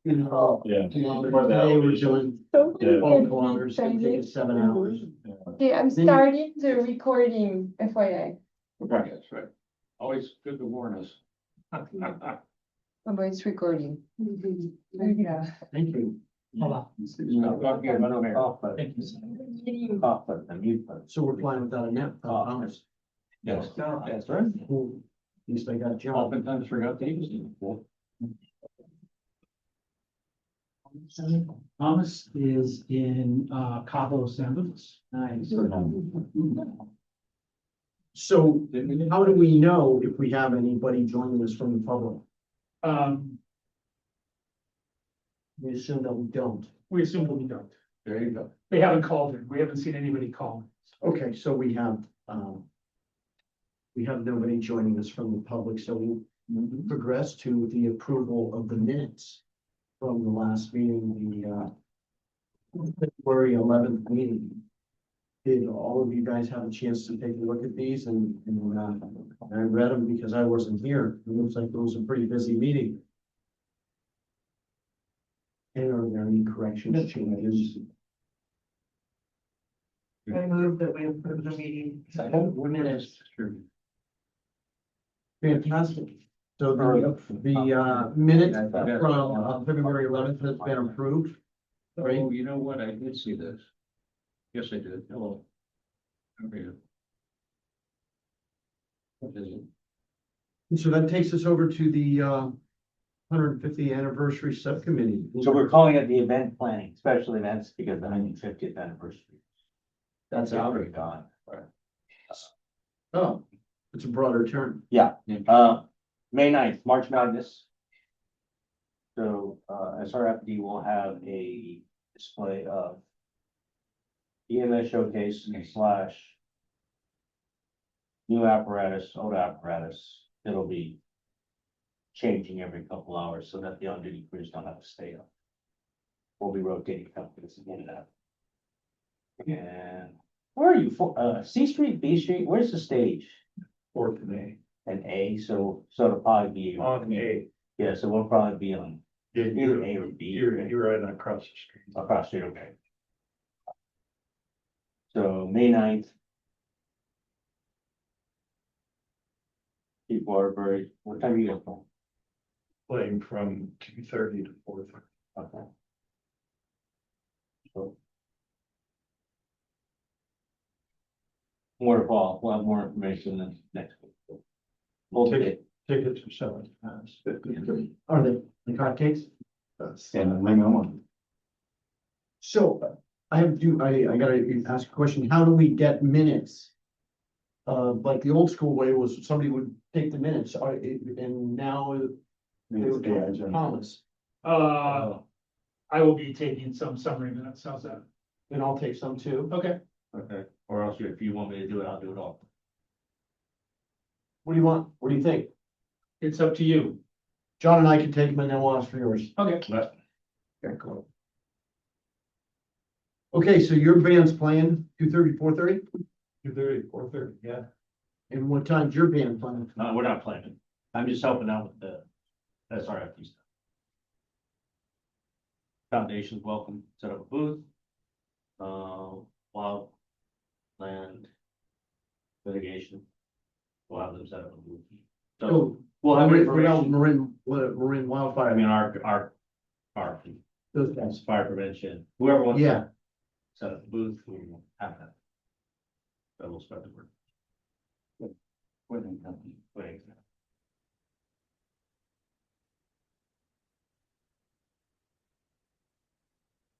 Yeah. Today we're doing So Yeah. 12 kilometers, it's gonna take us 7 hours. Okay, I'm starting the recording, FYI. Okay, that's right. Always good to warn us. Oh, but it's recording. Yeah. Thank you. So we're flying without a net, promise. Yes, that's right. Cool. At least I got a job. Oftentimes forgot to use them. Thomas is in Cabo San Lucas. Nice. So how do we know if we have anybody joining us from the public? We assume that we don't. We assume that we don't. There you go. They haven't called in. We haven't seen anybody call. Okay, so we have nobody joining us from the public, so we progress to the approval of the minutes from the last meeting, the February 11th meeting. Did all of you guys have a chance to take a look at these and I read them because I wasn't here. It looks like it was a pretty busy meeting. And are there any corrections, changes? I move that we approve the meeting. Minutes. Fantastic. So the minutes from February 11th has been approved. Right. Oh, you know what? I did see this. Yes, I did. Hello. How are you? What is it? So that takes us over to the 150th anniversary subcommittee. So we're calling it the event planning, special events, because the 150th anniversary. That's It's out. already gone. Oh, it's a broader term. May 9th, March Madness. So, SRFD will have a display of EMS showcase / new apparatus, old apparatus. It'll be changing every couple hours so that the on-duty crews don't have to stay up. We'll be rotating companies in and out. And where are you? C Street, B Street, where's the stage? Fourth of May. An A, so it'll probably be, On A. yeah, so we'll probably be on either A or B. You're right across the street. Across the street, okay. So May 9th. Keep Waterbury, what time are you going? Playing from 2:30 to 4:30. Okay. So. Waterfall, we'll have more information than next week. We'll take it. Tickets are selling fast. Are they the hotcakes? And ring on. So I gotta ask a question. How do we get minutes? Like the old school way was somebody would take the minutes, and now they would talk to Thomas, I will be taking some summary minutes. How's that? and I'll take some too. Okay. Okay. Or else if you want me to do it, I'll do it all. What do you want? What do you think? It's up to you. John and I can take them and then we'll ask for yours. Okay. Okay, cool. Okay, so your band's playing 2:30, 4:30? 2:30, 4:30, yeah. And what time's your band playing? No, we're not planning. I'm just helping out with the SRFD stuff. Foundation's welcome, set up a booth. Wildland litigation. We'll have them set up a booth. So we'll have What information. about Marin Wildfire? I mean, our Those guys. fire prevention, whoever wants Yeah, to set up a booth, we will have that. So we'll start the work. Winning company. Winning.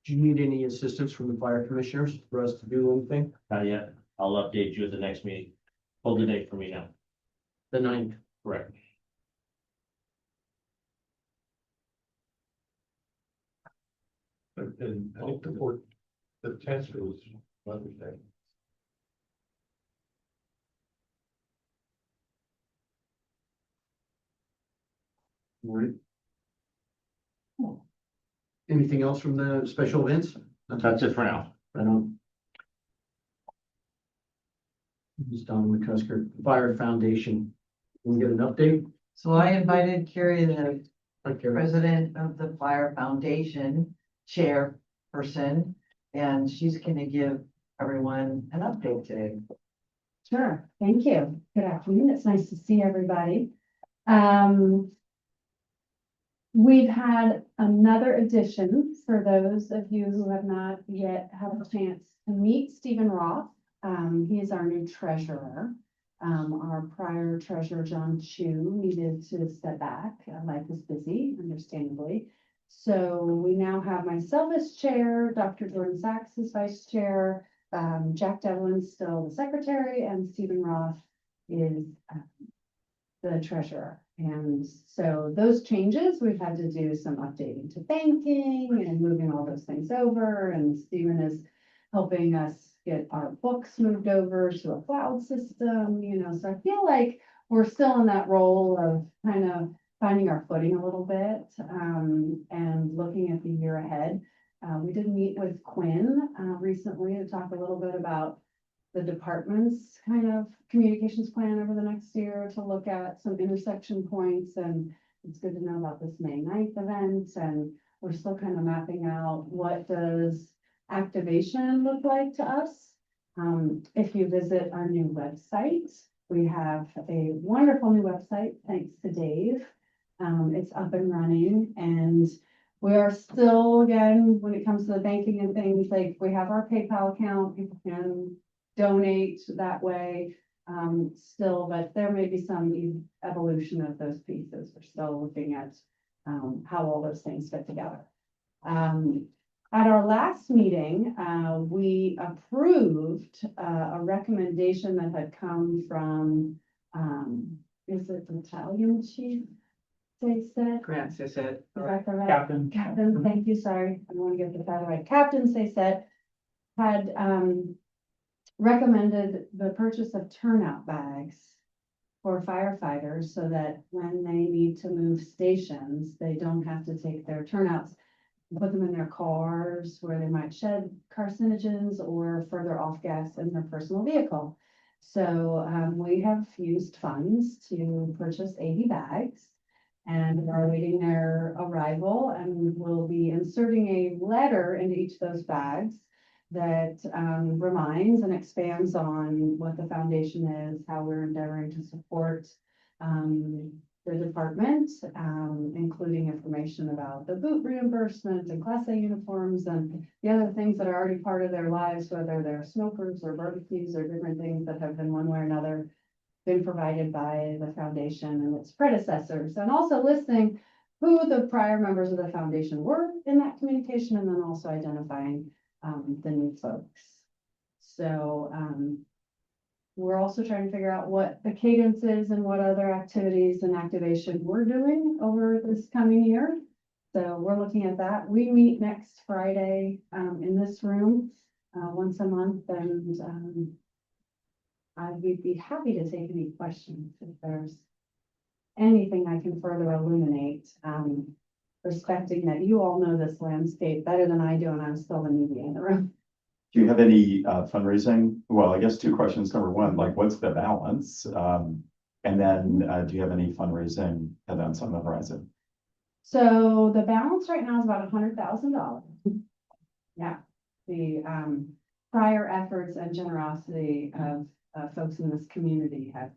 do you need any assistance from the fire commissioners for us to do anything? Not yet. I'll update you at the next meeting. Hold the date for me now. The 9th. Correct. And I think the 10th was Mother's Day. Right. Anything else from the special events? That's it for now. I don't. Just Don McCusker, Fire Foundation. Can we get an update? So I invited Carrie to president of the Fire Foundation, chairperson, and she's gonna give everyone an update today. Sure, thank you. Good afternoon. It's nice to see everybody. We've had another addition for those of you who have not yet had a chance to meet Stephen Roth. He is our new treasurer. Our prior treasurer, John Chu, needed to step back. Life is busy, understandably. So we now have myself as chair, Dr. Jordan Sachs as vice chair, Jack Devlin's still the secretary, and Stephen Roth is the treasurer. And so those changes, we've had to do some updating to banking and moving all those things over. And Stephen is helping us get our books moved over to a cloud system, so I feel like we're still in that role of kind of finding our footing a little bit, and looking at the year ahead. We did meet with Quinn recently to talk a little bit about the department's kind of communications plan over the next year, to look at some intersection points. And it's good to know about this May 9th event, and we're still kind of mapping out what does activation look like to us. If you visit our new website, we have a wonderful new website, thanks to Dave. It's up and running, and we are still, again, when it comes to the banking and things, like we have our PayPal account, people can donate that way. Still, but there may be some evolution of those pieces. We're still looking at how all those things fit together. At our last meeting, we approved a recommendation that had come from, is it Battalion Chief? They said. Grants, I said. Is that correct? Captain. Captain, thank you, sorry, I don't want to get the title right. Captain, they said, had recommended the purchase of turnout bags for firefighters so that when they need to move stations, they don't have to take their turnouts, put them in their cars where they might shed carcinogens or further off gas in their personal vehicle. So we have used funds to purchase 80 bags. And are awaiting their arrival, and we'll be inserting a letter into each of those bags that reminds and expands on what the foundation is, how we're endeavoring to support the department, including information about the boot reimbursement and Class A uniforms and the other things that are already part of their lives, whether they're smokers or barbecues or different things that have been one way or another been provided by the foundation and its predecessors, and also listing who the prior members of the foundation were in that communication, and then also identifying the new folks. So we're also trying to figure out what the cadence is and what other activities and activation we're doing over this coming year. So we're looking at that. We meet next Friday in this room once a month, and I would be happy to take any questions if there's anything I can further illuminate, respecting that you all know this landscape better than I do, and I'm still the newbie in the room. Do you have any fundraising? Well, I guess two questions. Number one, like what's the balance? And then do you have any fundraising events on the horizon? So the balance right now is about $100,000. Yeah, the prior efforts and generosity of folks in this community have,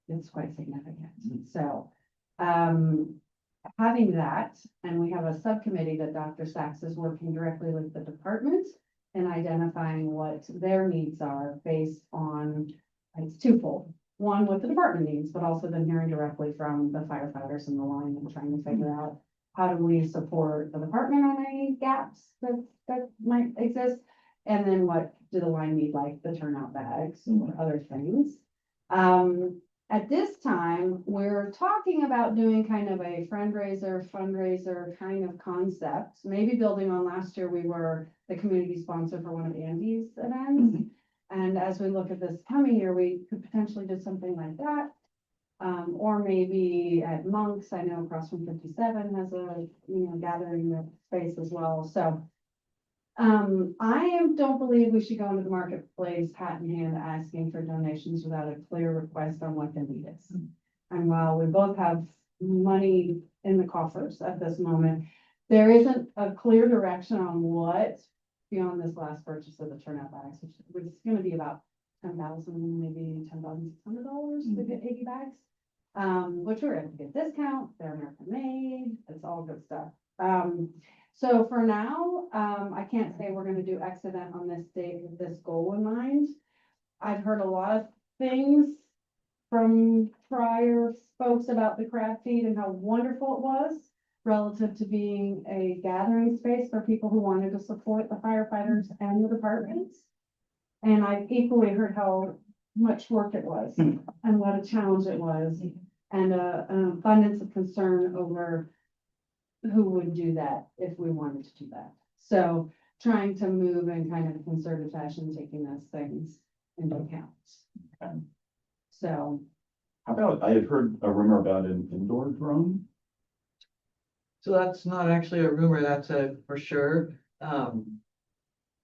it's quite significant. So having that, and we have a subcommittee that Dr. Sachs is working directly with the department and identifying what their needs are based on, it's twofold. One, what the department needs, but also then hearing directly from the firefighters in the line and trying to figure out how do we support the department on any gaps that might exist. And then what do the line need, like the turnout bags or other things. At this time, we're talking about doing kind of a fundraiser kind of concept, maybe building on last year, we were the community sponsor for one of Andy's events. And as we look at this coming year, we could potentially do something like that. Or maybe at Monks, I know across from 57 has a, gathering space as well. So I don't believe we should go into the marketplace hat in hand asking for donations without a clear request on what the need is. And while we both have money in the coffers at this moment. There isn't a clear direction on what beyond this last purchase of the turnout bags, which is gonna be about $10,000, maybe $10,600 to get 80 bags. Which we're able to get discount, they're American made, it's all good stuff. So for now, I can't say we're gonna do X event on this date with this goal in mind. I've heard a lot of things from prior folks about the crab feed and how wonderful it was relative to being a gathering space for people who wanted to support the firefighters and the departments. And I've equally heard how much work it was and what a challenge it was, and an abundance of concern over who would do that if we wanted to do that. So trying to move in kind of a concerted fashion, taking those things into account. Okay. So, How about, I had heard a rumor about an indoor drone. So that's not actually a rumor, that's a for sure.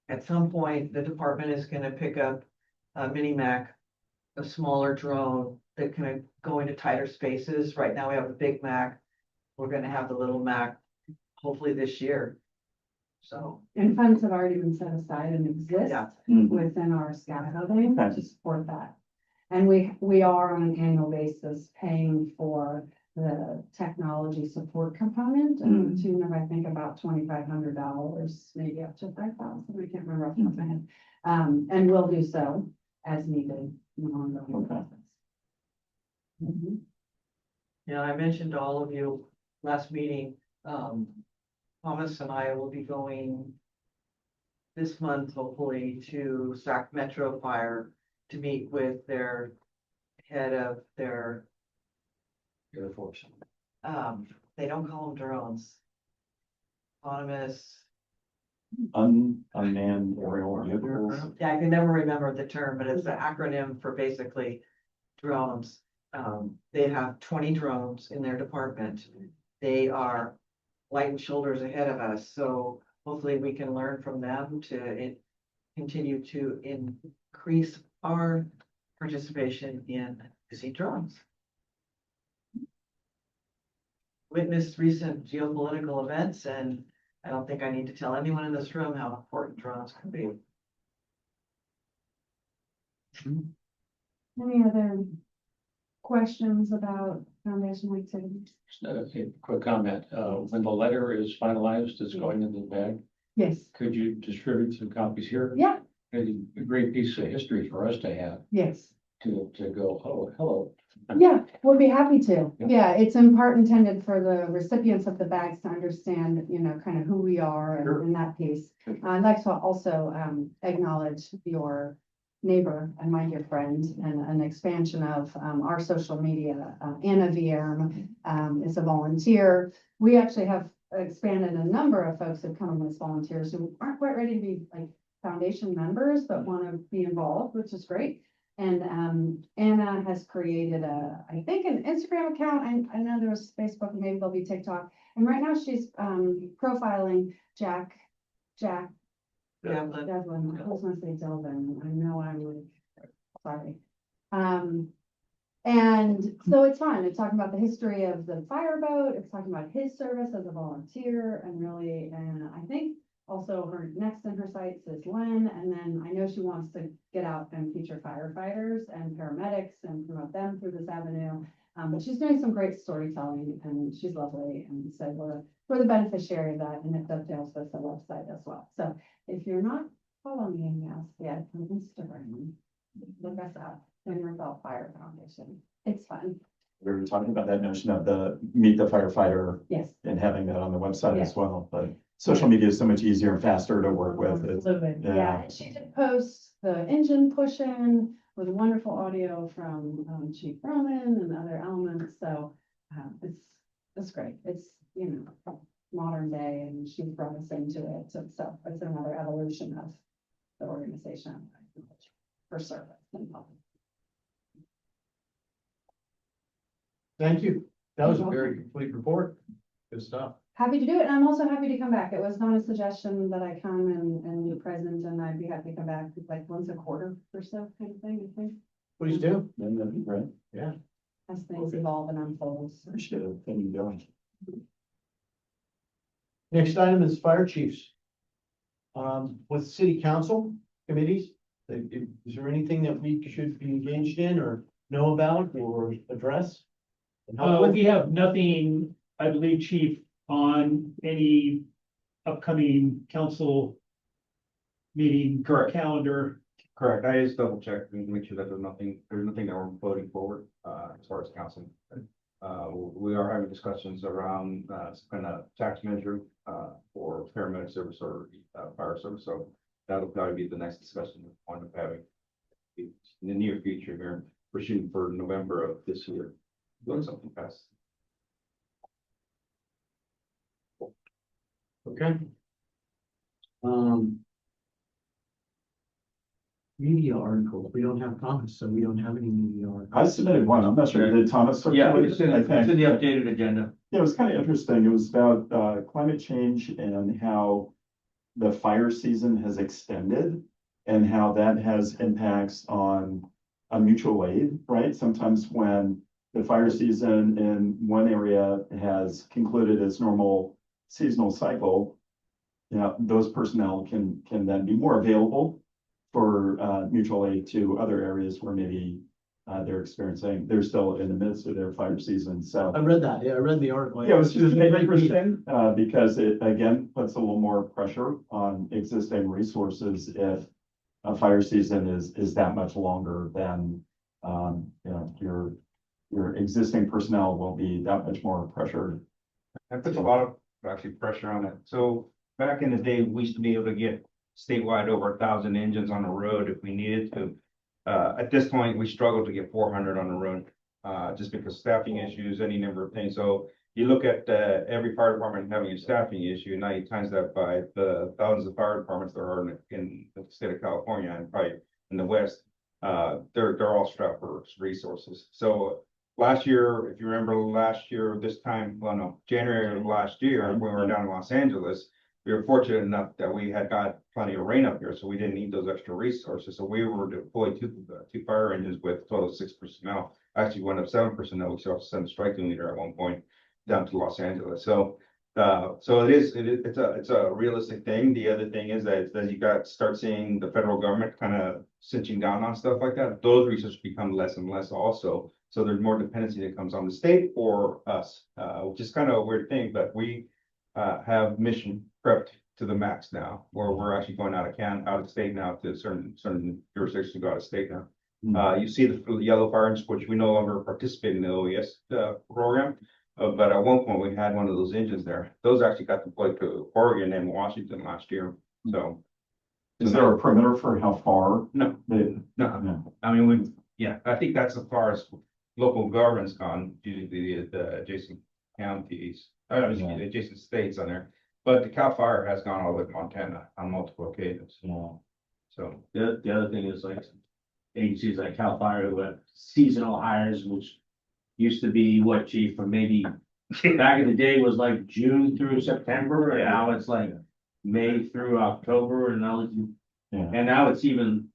At some point, the department is gonna pick up a mini Mac, a smaller drone that can go into tighter spaces. Right now, we have a big Mac. We're gonna have the little Mac, hopefully this year. So, and funds have already been set aside and exist yeah, within our scaffolding Okay. to support that. And we are on an annual basis paying for the technology support component and the tune of, I think, about $2,500, maybe up to 5,000, I can't remember off the top of my head. And we'll do so as needed in the ongoing Okay. process. Mhm. yeah, I mentioned to all of you last meeting, Thomas and I will be going this month, hopefully, to Sac Metro Fire to meet with their head of their, Air Force. they don't call them drones. Autonomous, Unmanned aerial vehicles. yeah, I can never remember the term, but it's the acronym for basically drones. They have 20 drones in their department. They are light and shoulders ahead of us, so hopefully we can learn from them to continue to increase our participation in using drones. Witnessed recent geopolitical events, and I don't think I need to tell anyone in this room how important drones can be. Any other questions about foundation activities? A quick comment, when the letter is finalized, it's going in the bag, Yes, could you distribute some copies here? yeah, A great piece of history for us to have, yes. to go, oh, hello. Yeah, we'll be happy to. Yeah. Yeah, it's in part intended for the recipients of the bags to understand, kind of who we are Sure. and that piece. I'd like to also acknowledge your neighbor and my dear friend and an expansion of our social media. Anna Vierm is a volunteer. We actually have expanded a number of folks who've come in as volunteers who aren't quite ready to be like foundation members, but want to be involved, which is great. And Anna has created I think an Instagram account. I know there's Facebook, and maybe there'll be TikTok. And right now she's profiling Jack Devlin. Devlin. I was gonna say Delvin. I know I'm like, sorry. And so it's fun. It's talking about the history of the fireboat. It's talking about his service as a volunteer and really, and I think also her next in her sights is Lynn. And then I know she wants to get out and feature firefighters and paramedics and promote them through this avenue. But she's doing some great storytelling and she's lovely. And so we're the beneficiary of that, and it dovetails with the website as well. So if you're not following us yet on Instagram, look us up, Denver Bell Fire Foundation. It's fun. We were talking about that notion of the Meet the Firefighter Yes. and having that on the website Yeah. as well, but social media is so much easier and faster to work with. It's, Absolutely. yeah. Yeah, and she did post the engine pushing with wonderful audio from Chief Roman and other elements. So it's great. It's, modern day, and she's brought us into it. So it's another evolution of the organization for service and public. Thank you. That was a You're very complete report. Good stuff. Happy to do it, and I'm also happy to come back. It was not a suggestion that I come and be present, and I'd be happy to come back like once a quarter or so kind of thing, I think, Please do. then that'd be great. as things evolve and unfold. Appreciate it. Thank you doing. Next item is fire chiefs. With city council committees, is there anything that we should be engaged in or know about or address? And help with? We have nothing, I believe, chief, on any upcoming council meeting calendar. Correct, I just double checked and make sure that there's nothing that we're floating forward, as far as council. We are having discussions around, some kind of tax measure, for paramedic service or, fire service, so that'll probably be the next discussion we're going to having. In the near future here, we're shooting for November of this year, doing something fast. Okay. Media articles, we don't have comments, so we don't have any media I articles. submitted one, I'm not sure, did Thomas? Yeah, circulate it's it? I think. in the updated agenda. Yeah, it was kind of interesting. It was about climate change and how the fire season has extended and how that has impacts on mutual aid, right? Sometimes when the fire season in one area has concluded its normal seasonal cycle, you know, those personnel can then be more available for mutual aid to other areas where maybe they're still in the midst of their fire season. So I read that, yeah, I read the article. yeah, it was just interesting, because it again puts a little more pressure on existing resources if a fire season is that much longer than, you know, your existing personnel will be that much more pressured. That puts a lot of actually pressure on it. So back in the day, we used to be able to get statewide over 1,000 engines on the road if we needed to. At this point, we struggle to get 400 on the road, just because staffing issues, any number of things. So you look at every fire department having a staffing issue, and now you times that by the thousands of fire departments there are in the state of California and probably in the West. They're all strapped for resources. So last year, if you remember last year, this time, well, no, January of last year, when we were down in Los Angeles, we were fortunate enough that we had got plenty of rain up here, so we didn't need those extra resources. So we were deployed two fire engines with a total of 6 personnel. Actually, went up 7 personnel. We still have to send a striking leader at one point down to Los Angeles. So it's a realistic thing. The other thing is that as you start seeing the federal government kind of cinching down on stuff like that, those resources become less and less also. So there's more dependency that comes on the state or us, which is kind of a weird thing, but we have mission prepped to the max now, where we're actually going out of state now to certain jurisdictions to go out of state now. You see the yellow fire engines, which we no longer participate in the OES program. But at one point we had one of those engines there. Those actually got deployed to Oregon and Washington last year. So Is there a perimeter for how far? no, they- no. I mean, I think that's as far as local government's gone, usually the adjacent counties, adjacent states on there. But the CAL FIRE has gone all the way to Montana on multiple occasions. Yeah. So The other thing is like agencies like CAL FIRE who have seasonal hires, which used to be what, chief, from maybe back in the day was like June through September, and now it's like May through October, and now it's even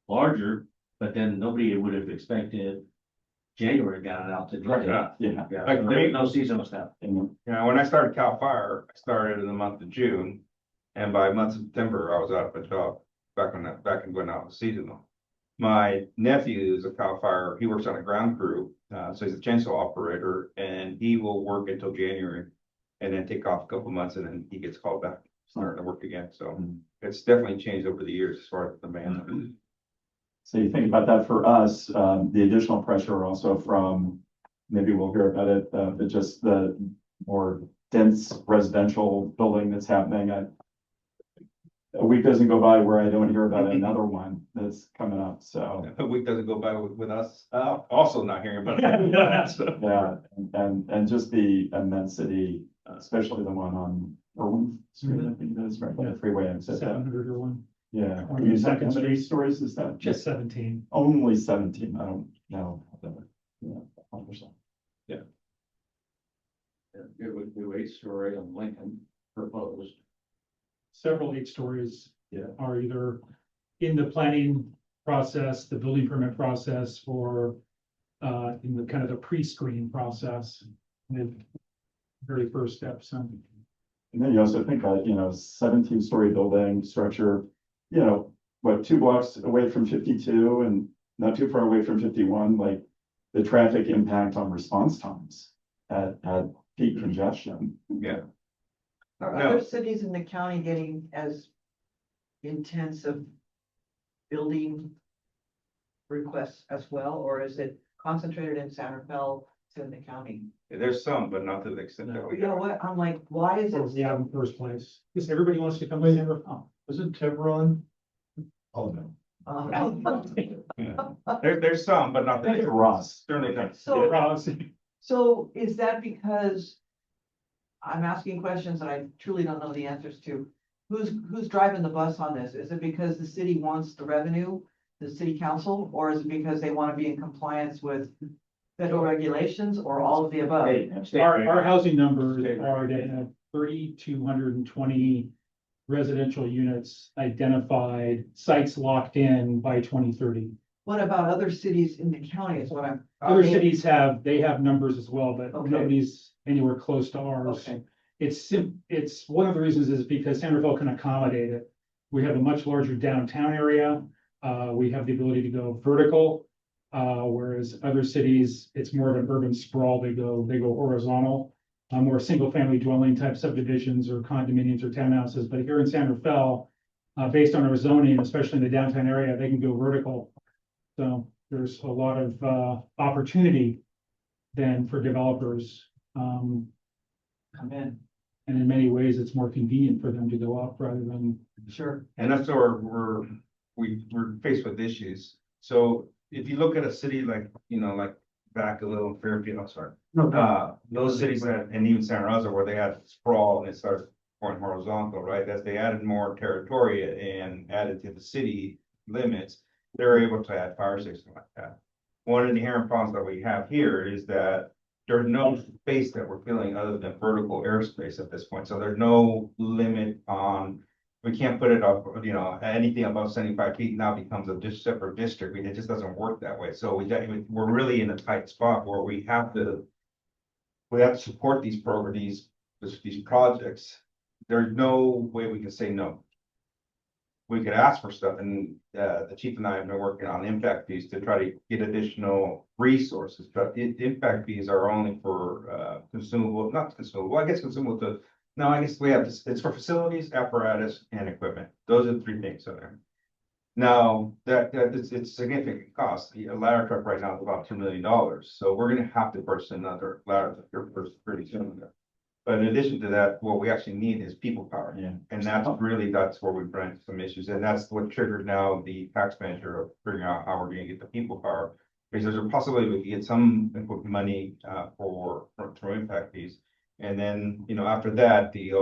larger, but then nobody would have expected January got it out to. Yeah. Like So me- there's no seasonal stuff. And when I started CAL FIRE, I started in the month of June, and by month of September, I was out of a job back in when I was seasonal. My nephew is a CAL FIRE. He works on a ground crew, so he's a chainsaw operator, and he will work until January, and then take off a couple months, and then he gets called back, starting to work again. So it's definitely changed over the years as far as the demand. So you think about that for us, the additional pressure also from, maybe we'll hear about it, but just the more dense residential building that's happening. A week doesn't go by where I don't hear about another one that's coming up, so. A week doesn't go by with us, also not hearing about it. So, Yeah, and just the immensity, especially the one on Irwin Street, I think that is right, by the freeway exit. 700 or one, Yeah. Or You said Second how many Street. stories is that? just 17. Only 17, I don't know. Yeah, 100%. It would do 8-story on Lincoln proposed. Several 8 stories. Yeah. Are either in the planning process, the building permit process, or in the kind of the pre-screen process. And very first steps. And then you also think that, 17-story building structure, what, 2 blocks away from 52 and not too far away from 51, like the traffic impact on response times at peak congestion. Yeah. Are No. other cities in the county getting as intensive building requests as well, or is it concentrated in San Rafael, it's in the county? There's some, but not to the extent that we You know have. what, I'm like, why is it? Yeah, in the first place, because everybody wants to come to San Rafael. Wasn't Tevron? Oh, no. Yeah. There's some, but not. Thank you, Ross. Certainly not. So- So is that because I'm asking questions that I truly don't know the answers to? Who's driving the bus on this? Is it because the city wants the revenue, the city council, or is it because they want to be in compliance with federal regulations, or all of the above? Our housing numbers are to have 3,220 residential units identified, sites locked in by 2030. What about other cities in the county is what I'm. Other cities they have numbers as well, but Okay. nobody's anywhere close to ours. Okay, It's one of the reasons is because San Rafael can accommodate it. We have a much larger downtown area. We have the ability to go vertical. Whereas other cities, it's more of an urban sprawl. They go horizontal. More single family dwelling type subdivisions or condominiums or townhouses. But here in San Rafael, based on our zoning, especially in the downtown area, they can go vertical. So there's a lot of opportunity then for developers. come in, And in many ways, it's more convenient for them to go up rather than. sure. And that's where we're faced with issues. So if you look at a city like, like back a little Fairfield, I'm sorry. Those cities that, and even Santa Rosa, where they had sprawl and it starts going horizontal, right? As they added more territory and added to the city limits, they're able to add fire stations like that. One of the inherent problems that we have here is that there's no space that we're filling other than vertical airspace at this point. So there's no limit on, we can't put it up, anything above 75 feet now becomes a separate district. It just doesn't work that way. So we're really in a tight spot where we have to support these programs, these projects. There's no way we can say no. We could ask for stuff, and the chief and I have been working on impact fees to try to get additional resources, but the impact fees are only for consumable, not consumable, I guess consumable to, no, I guess we have, it's for facilities, apparatus, and equipment. Those are the three things in there. Now, it's significant cost. A ladder truck right now is about $2 million, so we're gonna have to purchase another ladder truck pretty soon. But in addition to that, what we actually need is people power. Yeah. And that's where we run into some issues. And that's what triggered now the tax measure of figuring out how we're gonna get the people power. Because there's a possibility we could get some money through impact fees. And then, after that, the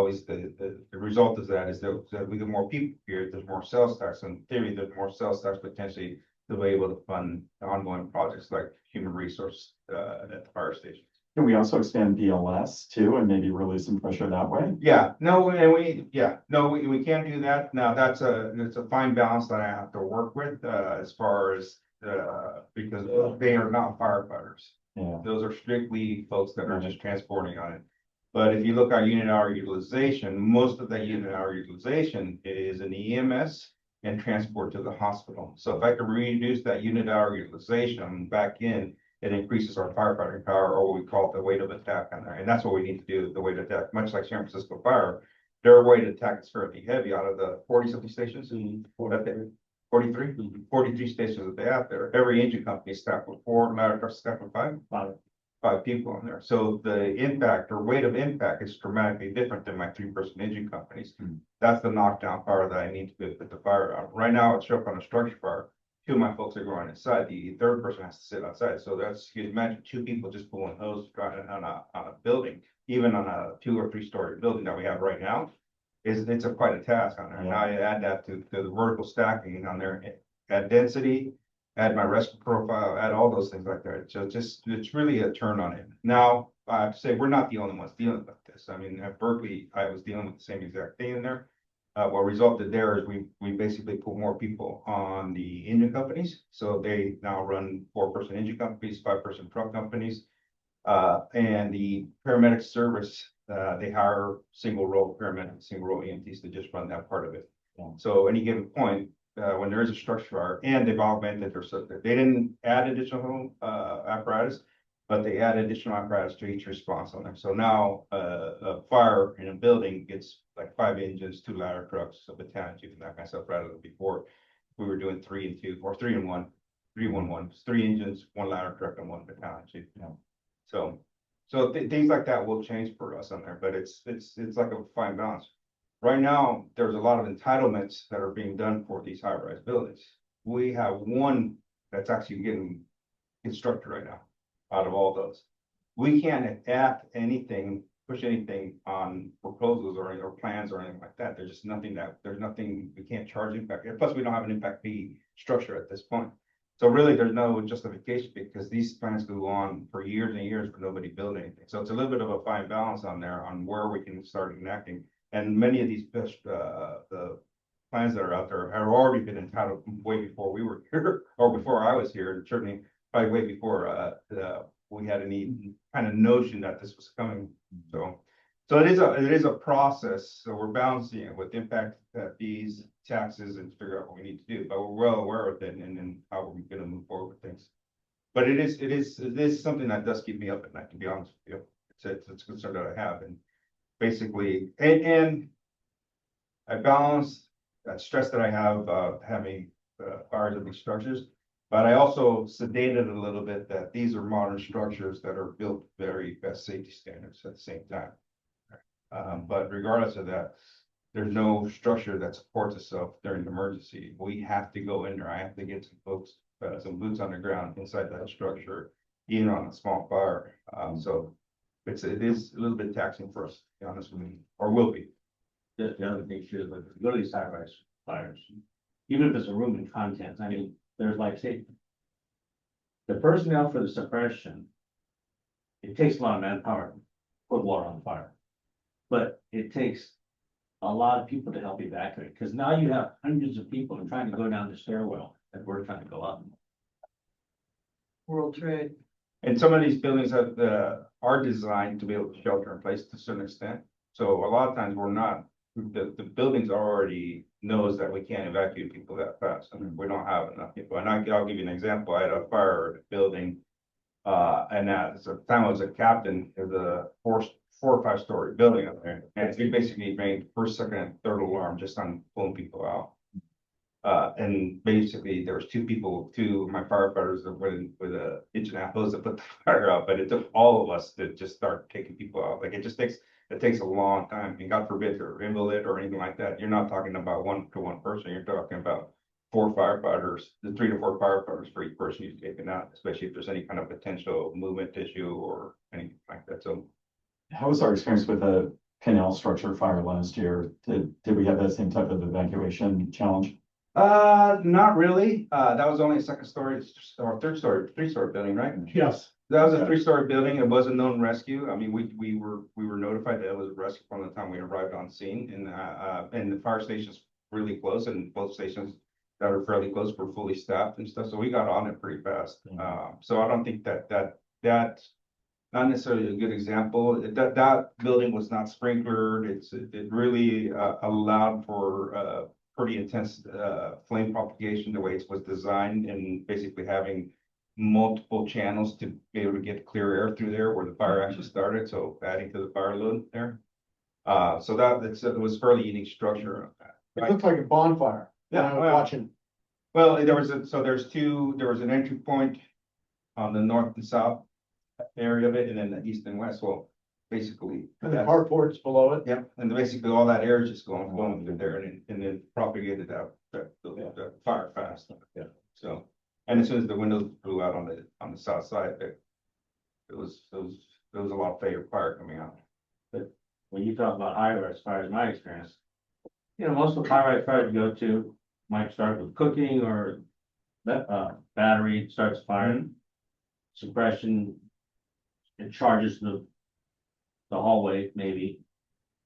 result of that is that we get more people here, there's more sales tax. In theory, there's more sales tax potentially to be able to fund ongoing projects like human resource at the fire station. Can we also expand BLS too and maybe release some pressure that way? Yeah, no, and we can do that. Now, it's a fine balance that I have to work with, as far as, because they are not firefighters. Yeah. Those are strictly folks that are just transporting on it. But if you look at unit hour utilization, most of that unit hour utilization is in EMS and transport to the hospital. So if I can reduce that unit hour utilization back in, it increases our firefighting power, or what we call it the weight of attack on there. And that's what we need to do, the weight of attack, much like San Francisco Fire. Their weight of attack is fairly heavy out of the 40-something stations and 43 stations that they have there. Every engine company is staffed with 4, ladder trucks staffed with 5 people on there. So the impact or weight of impact is dramatically different than my 3-person engine companies. That's the knockdown power that I need to put the fire out. Right now, it's up on a structure fire. 2 of my folks are going inside. The third person has to sit outside. So you imagine 2 people just pulling hose driving on a building, even on a 2 or 3-story building that we have right now. It's quite a task on there. Yeah. Now I add that to the vertical stacking on there, add density, add my rescue profile, add all those things like that. So it's really a turn on it. Now, I have to say, we're not the only ones dealing with this. I mean, at Berkeley, I was dealing with the same exact thing in there. What resulted there is we basically put more people on the engine companies. So they now run 4-person engine companies, 5-person truck companies. And the paramedic service, they hire single role paramedics, single role EMTs to just run that part of it. So any given point, when there is a structure fire and they've augmented their, so they didn't add additional, apparatus, but they add additional apparatus to each response on there. So now, a fire in a building gets like 5 engines, 2 ladder trucks, a battalion chief and that kind of stuff, rather than before we were doing 3 and 2 or 3 and 1, 3-1-1, it's 3 engines, 1 ladder truck and 1 battalion chief. So, things like that will change for us on there, but it's like a fine balance. Right now, there's a lot of entitlements that are being done for these high-rise buildings. We have one that's actually getting constructed right now out of all those. We can't act anything, push anything on proposals or plans or anything like that. There's just nothing we can't charge impact. Plus, we don't have an impact fee structure at this point. So really, there's no justification because these plans go on for years and years, but nobody built anything. So it's a little bit of a fine balance on there on where we can start enacting. And many of these the plans that are out there have already been entitled way before we were here, or before I was here, and certainly probably way before we had any kind of notion that this was coming. So it is a process. So we're balancing it with impact fees, taxes, and figure out what we need to do. But we're well aware of it and how we're going to move forward with things. But it is something that does keep me up at night, to be honest with you. It's a concern that I have, and basically, and I balance that stress that I have having fires of these structures, but I also sedated a little bit that these are modern structures that are built very best safety standards at the same time. But regardless of that, there's no structure that supports itself during an emergency. We have to go in there. I have to get some folks, some boots on the ground inside that structure, even on a small fire. So it is a little bit taxing for us, to be honest with you, or will be. The other thing too, is like, if you go to these high-rise fires, even if it's a room and contents, I mean, there's like, say, the personnel for the suppression, it takes a lot of manpower to put water on the fire. But it takes a lot of people to help evacuate, because now you have hundreds of people trying to go down the stairwell that we're trying to go up. World Trade. And some of these buildings are designed to be able to shelter in place to a certain extent. So a lot of times the buildings already knows that we can't evacuate people that fast. I mean, we don't have enough people. And I'll give you an example. I had a fire at a building. And at the time I was a captain, there's a 4 or 5 story building up there. And we basically made first, second, and third alarm just on pulling people out. And basically there was 2 of my firefighters that went in with a 1.5 hose to put the fire out, but it took all of us to just start taking people out. Like it takes a long time. And God forbid you're invalid or anything like that. You're not talking about 1-to-1 person. You're talking about 4 firefighters, the 3 to 4 firefighters for each person you've taken out, especially if there's any kind of potential movement issue or anything like that. So How was our experience with the canal structure fire last year? Did we have that same type of evacuation challenge? not really. That was only a 2nd story or 3 story building, right? Yes. That was a 3-story building. It was a known rescue. I mean, we were notified that it was a rescue from the time we arrived on scene, and the fire station's really close, and both stations that are fairly close were fully staffed and stuff. So we got on it pretty fast. So I don't think that's not necessarily a good example. That building was not sprinklered. It really allowed for pretty intense flame propagation the way it was designed, and basically having multiple channels to be able to get clear air through there where the fire actually started. So adding to the fire load there. So it was fairly unique structure. It looked like a bonfire. Yeah, I was well, watching. Well, there was an entry point on the north and south area of it, and then the east and west. Well, basically. And the carports below it. Yep, and basically all that air is just flowing through there and then propagated the fire fast. Yeah. So, and as soon as the windows blew out on the south side, there was a lot of fire coming out. But when you talk about high-rise fires, my experience, most of the high-rise fires you go to might start with cooking or battery starts fire, suppression, it charges the hallway, maybe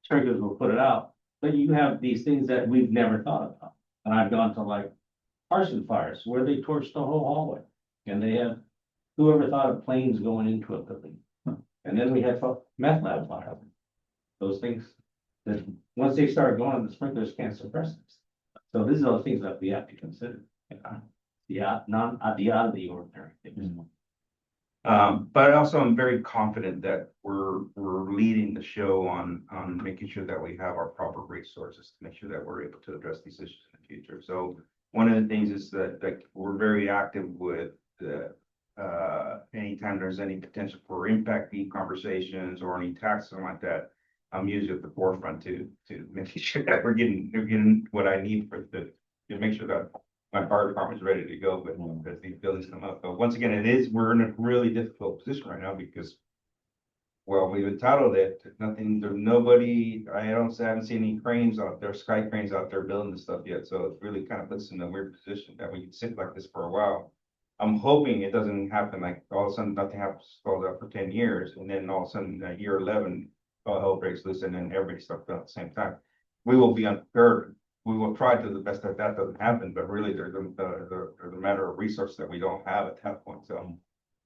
sprinklers will put it out. But you have these things that we've never thought about. And I've gone to like arson fires where they torch the whole hallway, and they have, whoever thought of planes going into a building. And then we had meth lab fire. Those things, that, once they start going, the sprinklers can't suppress them. So these are the things that we have to consider. Yeah, the out of the ordinary things. But also I'm very confident that we're leading the show on making sure that we have our proper resources to make sure that we're able to address these issues in the future. So one of the things is that we're very active with the anytime there's any potential for impact fee conversations or any taxes or like that, I'm usually at the forefront to making sure that we're getting what I need to make sure that my fire department's ready to go, but as these buildings come up. But once again, we're in a really difficult position right now because, well, we've entitled it, there's nobody, I haven't seen any cranes out there, sky cranes out there building this stuff yet. So it really kind of puts us in a weird position that we can sit like this for a while. I'm hoping it doesn't happen like all of a sudden nothing happens, falls out for 10 years. And then all of a sudden year 11, all hell breaks loose and then everybody stuff done at the same time. We will be unprepared. We will try to do the best that doesn't happen, but really there's a matter of resources that we don't have at that point. So,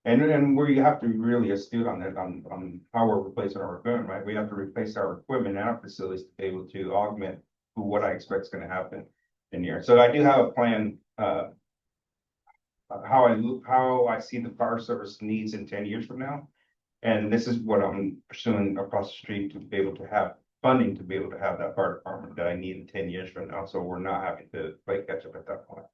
and where you have to be really astute on that, on how we're replacing our equipment, right? We have to replace our equipment and our facilities to be able to augment what I expect is going to happen in here. So I do have a plan, how I see the fire service needs in 10 years from now. And this is what I'm pursuing across the street to be able to have funding to be able to have that fire department that I need in 10 years from now. So we're not having to play catch up at that point.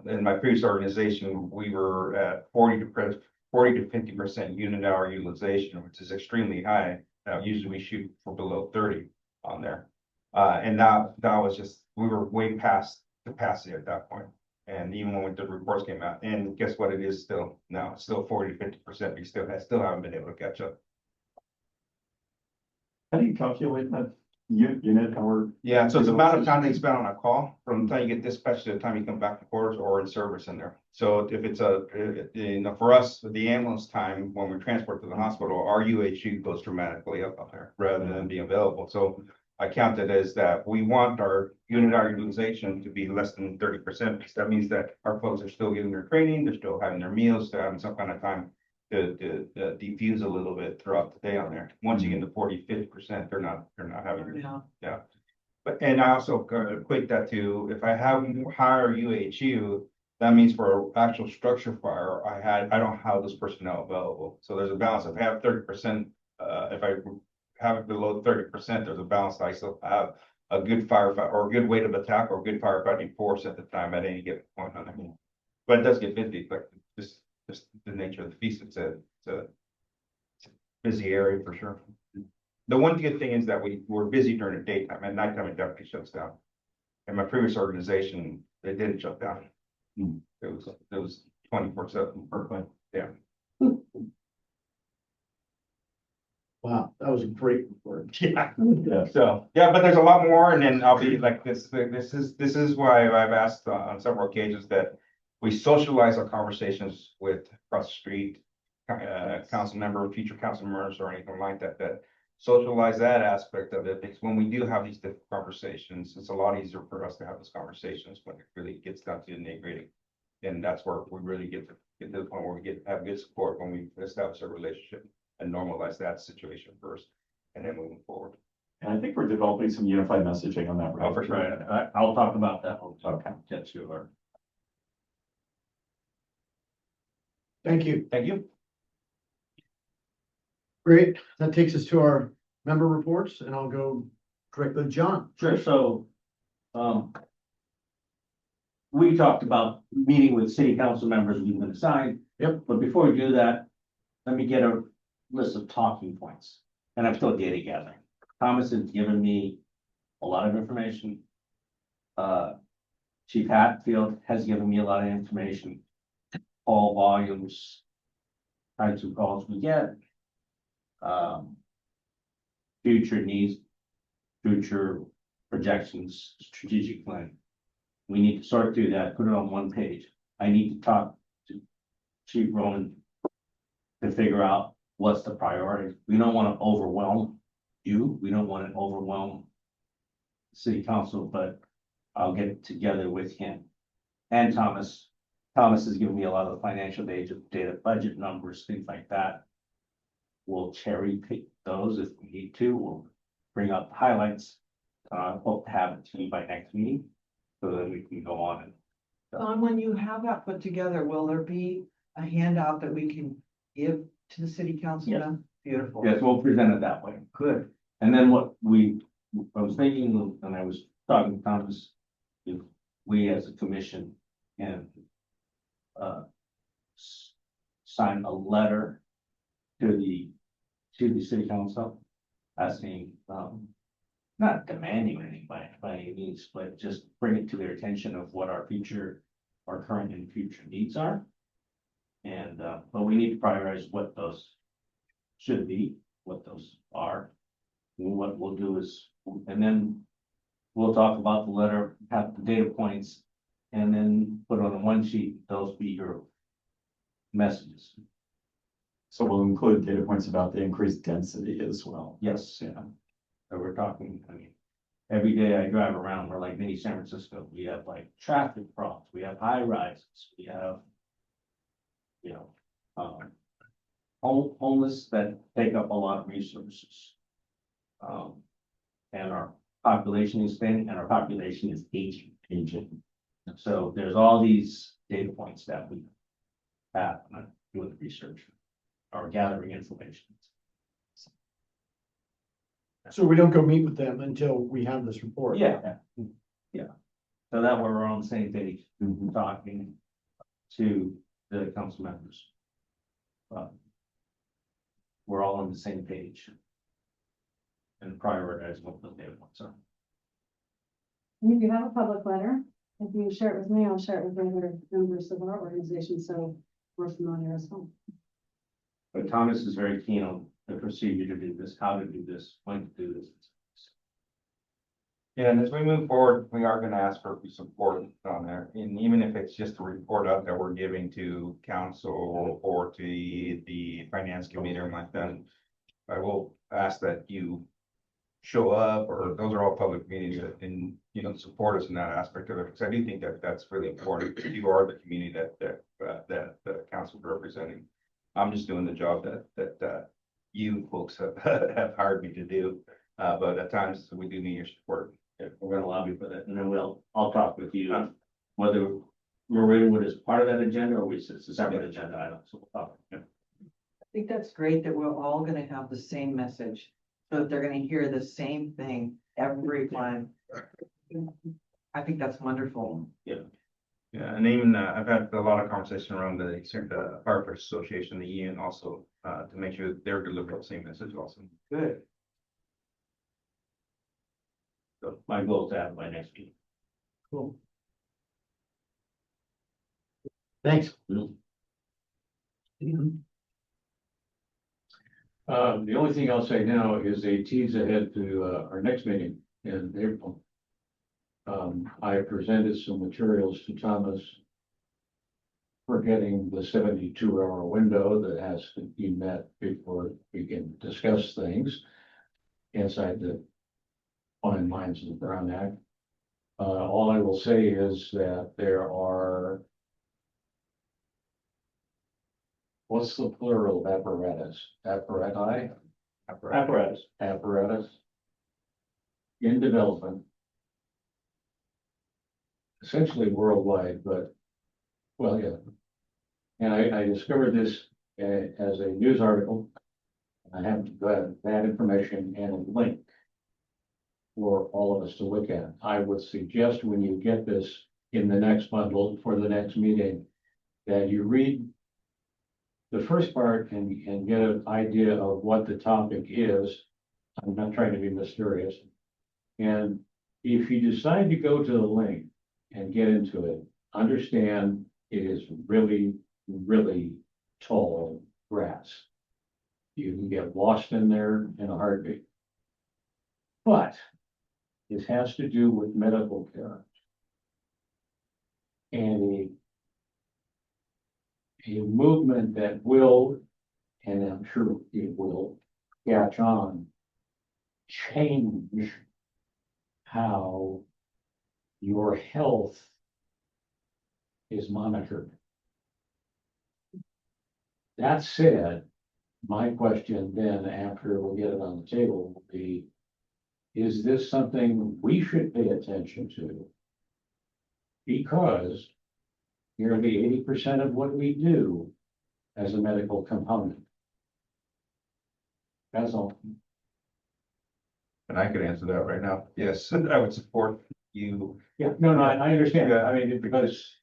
In my previous organization, we were at 40 to 50% unit hour utilization, which is extremely high. Usually we shoot for below 30 on there. And that was just, we were way past capacity at that point. And even when the reports came out, and guess what, it is still now, it's still 40 to 50%. We still haven't been able to catch up. How do you calculate that unit hour? Yeah, so it's the amount of time they spend on a call from the time you get dispatched to the time you come back to quarters or in service in there. So if it's for us, the ambulance time when we transport to the hospital, our UHU goes dramatically up there rather than being available. So I count it as that we want our unit hour utilization to be less than 30%, because that means that our folks are still getting their training, they're still having their meals, they're having some kind of time to diffuse a little bit throughout the day on there. Once you get to 40-50%, they're not having. Yeah. But, and I also equate that to, if I have higher UHU, that means for actual structure fire, I don't have this personnel available. So there's a balance. If I have 30%, if I have it below 30%, there's a balance. I still have a good firefight or a good weight of attack or a good firefighting force at the time at any given point on it. But it does get busy, but just the nature of the beast. It's a busy area for sure. The one good thing is that we're busy during the daytime. At nighttime, it definitely shuts down. In my previous organization, they didn't shut down. It was 24/7. Yeah. Wow, that was a great report. Yeah. Yeah. So, yeah, but there's a lot more, and then I'll be like this is why I've asked on several occasions that we socialize our conversations with across the street, council member, future council members, or anything like that, that socialize that aspect of it, because when we do have these different conversations, it's a lot easier for us to have those conversations when it really gets down to the nitty-gritty. And that's where we really get to the point where we have good support when we establish a relationship and normalize that situation first, and then moving forward. And I think we're developing some unified messaging on that. Oh, for sure. Right, I'll talk about that. Okay. That's your. Thank you. Thank you. Great. That takes us to our member reports, and I'll go directly to John. Sure, so, we talked about meeting with city council members we've been assigned. Yep. But before we do that, let me get a list of talking points, and I'm still data gathering. Thomas has given me a lot of information. Chief Hatfield has given me a lot of information. All volumes, types of calls we get. Future needs, future projections, strategic plan. We need to sort through that, put it on one page. I need to talk to Chief Roman to figure out what's the priority. We don't want to overwhelm you. We don't want to overwhelm city council, but I'll get together with him and Thomas. Thomas has given me a lot of the financial data, budget numbers, things like that. we'll cherry pick those if we need to, we'll bring out the highlights. Hope to have it to you by next meeting, so that we can go on and Don, when you have that put together, will there be a handout that we can give to the city council? Yes. then? Beautiful. yes, we'll present it that way. Good. And then I was thinking, and I was talking to Thomas, if we as a commission can sign a letter to the city council asking, not demanding anything by any means, but just bring it to their attention of what our current and future needs are. And, but we need to prioritize what those should be, what those are. And what we'll do is, and then we'll talk about the letter, have the data points, and then put on one sheet, those be your messages. So we'll include data points about the increased density as well. Yes, Yeah. so we're talking, I mean, every day I drive around, we're like mini San Francisco, we have like traffic problems, we have high rises, we have, you know, homeless that take up a lot of resources. And our population is expanding and our population is aging. So there's all these data points that we have doing research or gathering information. So we don't go meet with them until we have this report. Yeah. So that we're on the same page, talking to the council members. We're all on the same page. And prioritize what the data points are. If you have a public letter, if you share it with me, I'll share it with the other members of our organization, so we're familiar as well. But Thomas is very keen on the procedure to do this, how to do this, when to do this. Yeah, and as we move forward, we are gonna ask for some support on there, and even if it's just a report out that we're giving to council or to the finance committee or like that. I will ask that you show up, or those are all public meetings, and, you know, support us in that aspect of it, because I do think that that's really important. You are the community that the council is representing. I'm just doing the job that you folks have hired me to do, but at times we do need your support. Yeah, we're gonna lobby for that, and then I'll talk with you, whether Marinwood is part of that agenda or it's a separate agenda item, so we'll talk. Yeah. I think that's great that we're all gonna have the same message, so that they're gonna hear the same thing every time. I think that's wonderful. Yeah, and even, I've had a lot of conversation around the Firefighters Association, the union also, to make sure that they're delivering the same message also. Good. So my goal is to have it by next meeting. Cool. Thanks. The only thing I'll say now is a tease ahead to our next meeting in April. I presented some materials to Thomas for getting the 72-hour window that has to be met before we can discuss things inside the fine lines of the Brown Act. All I will say is that there are, what's the plural of apparatus? Apparati? Apparatus in development, essentially worldwide, but, well, yeah. And I discovered this as a news article. I have that information and a link for all of us to look at. I would suggest when you get this in the next bundle for the next meeting, that you read the first part and get an idea of what the topic is. I'm not trying to be mysterious. And if you decide to go to the link and get into it, understand it is really, really tall grass. You can get lost in there in a heartbeat. But this has to do with medical care. And a movement that will, and I'm sure it will catch on, change how your health is monitored. That said, My question then, after we get it on the table, will be, is this something we should pay attention to? Because nearly 80% of what we do has a medical component. That's all. And I could answer that right now. Yes, I would support you. Yeah, no, I understand. Yeah. I mean, because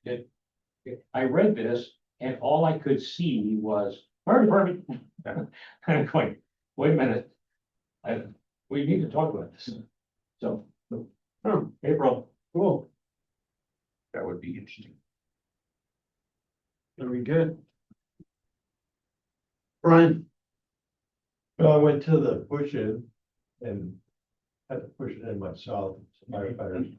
I read this and all I could see was fire department. And I'm going, wait a minute. We need to talk about this. So, April, cool. That would be interesting. Very good. Brian? Well, I went to the push-in and had to push it in myself. Firefighters.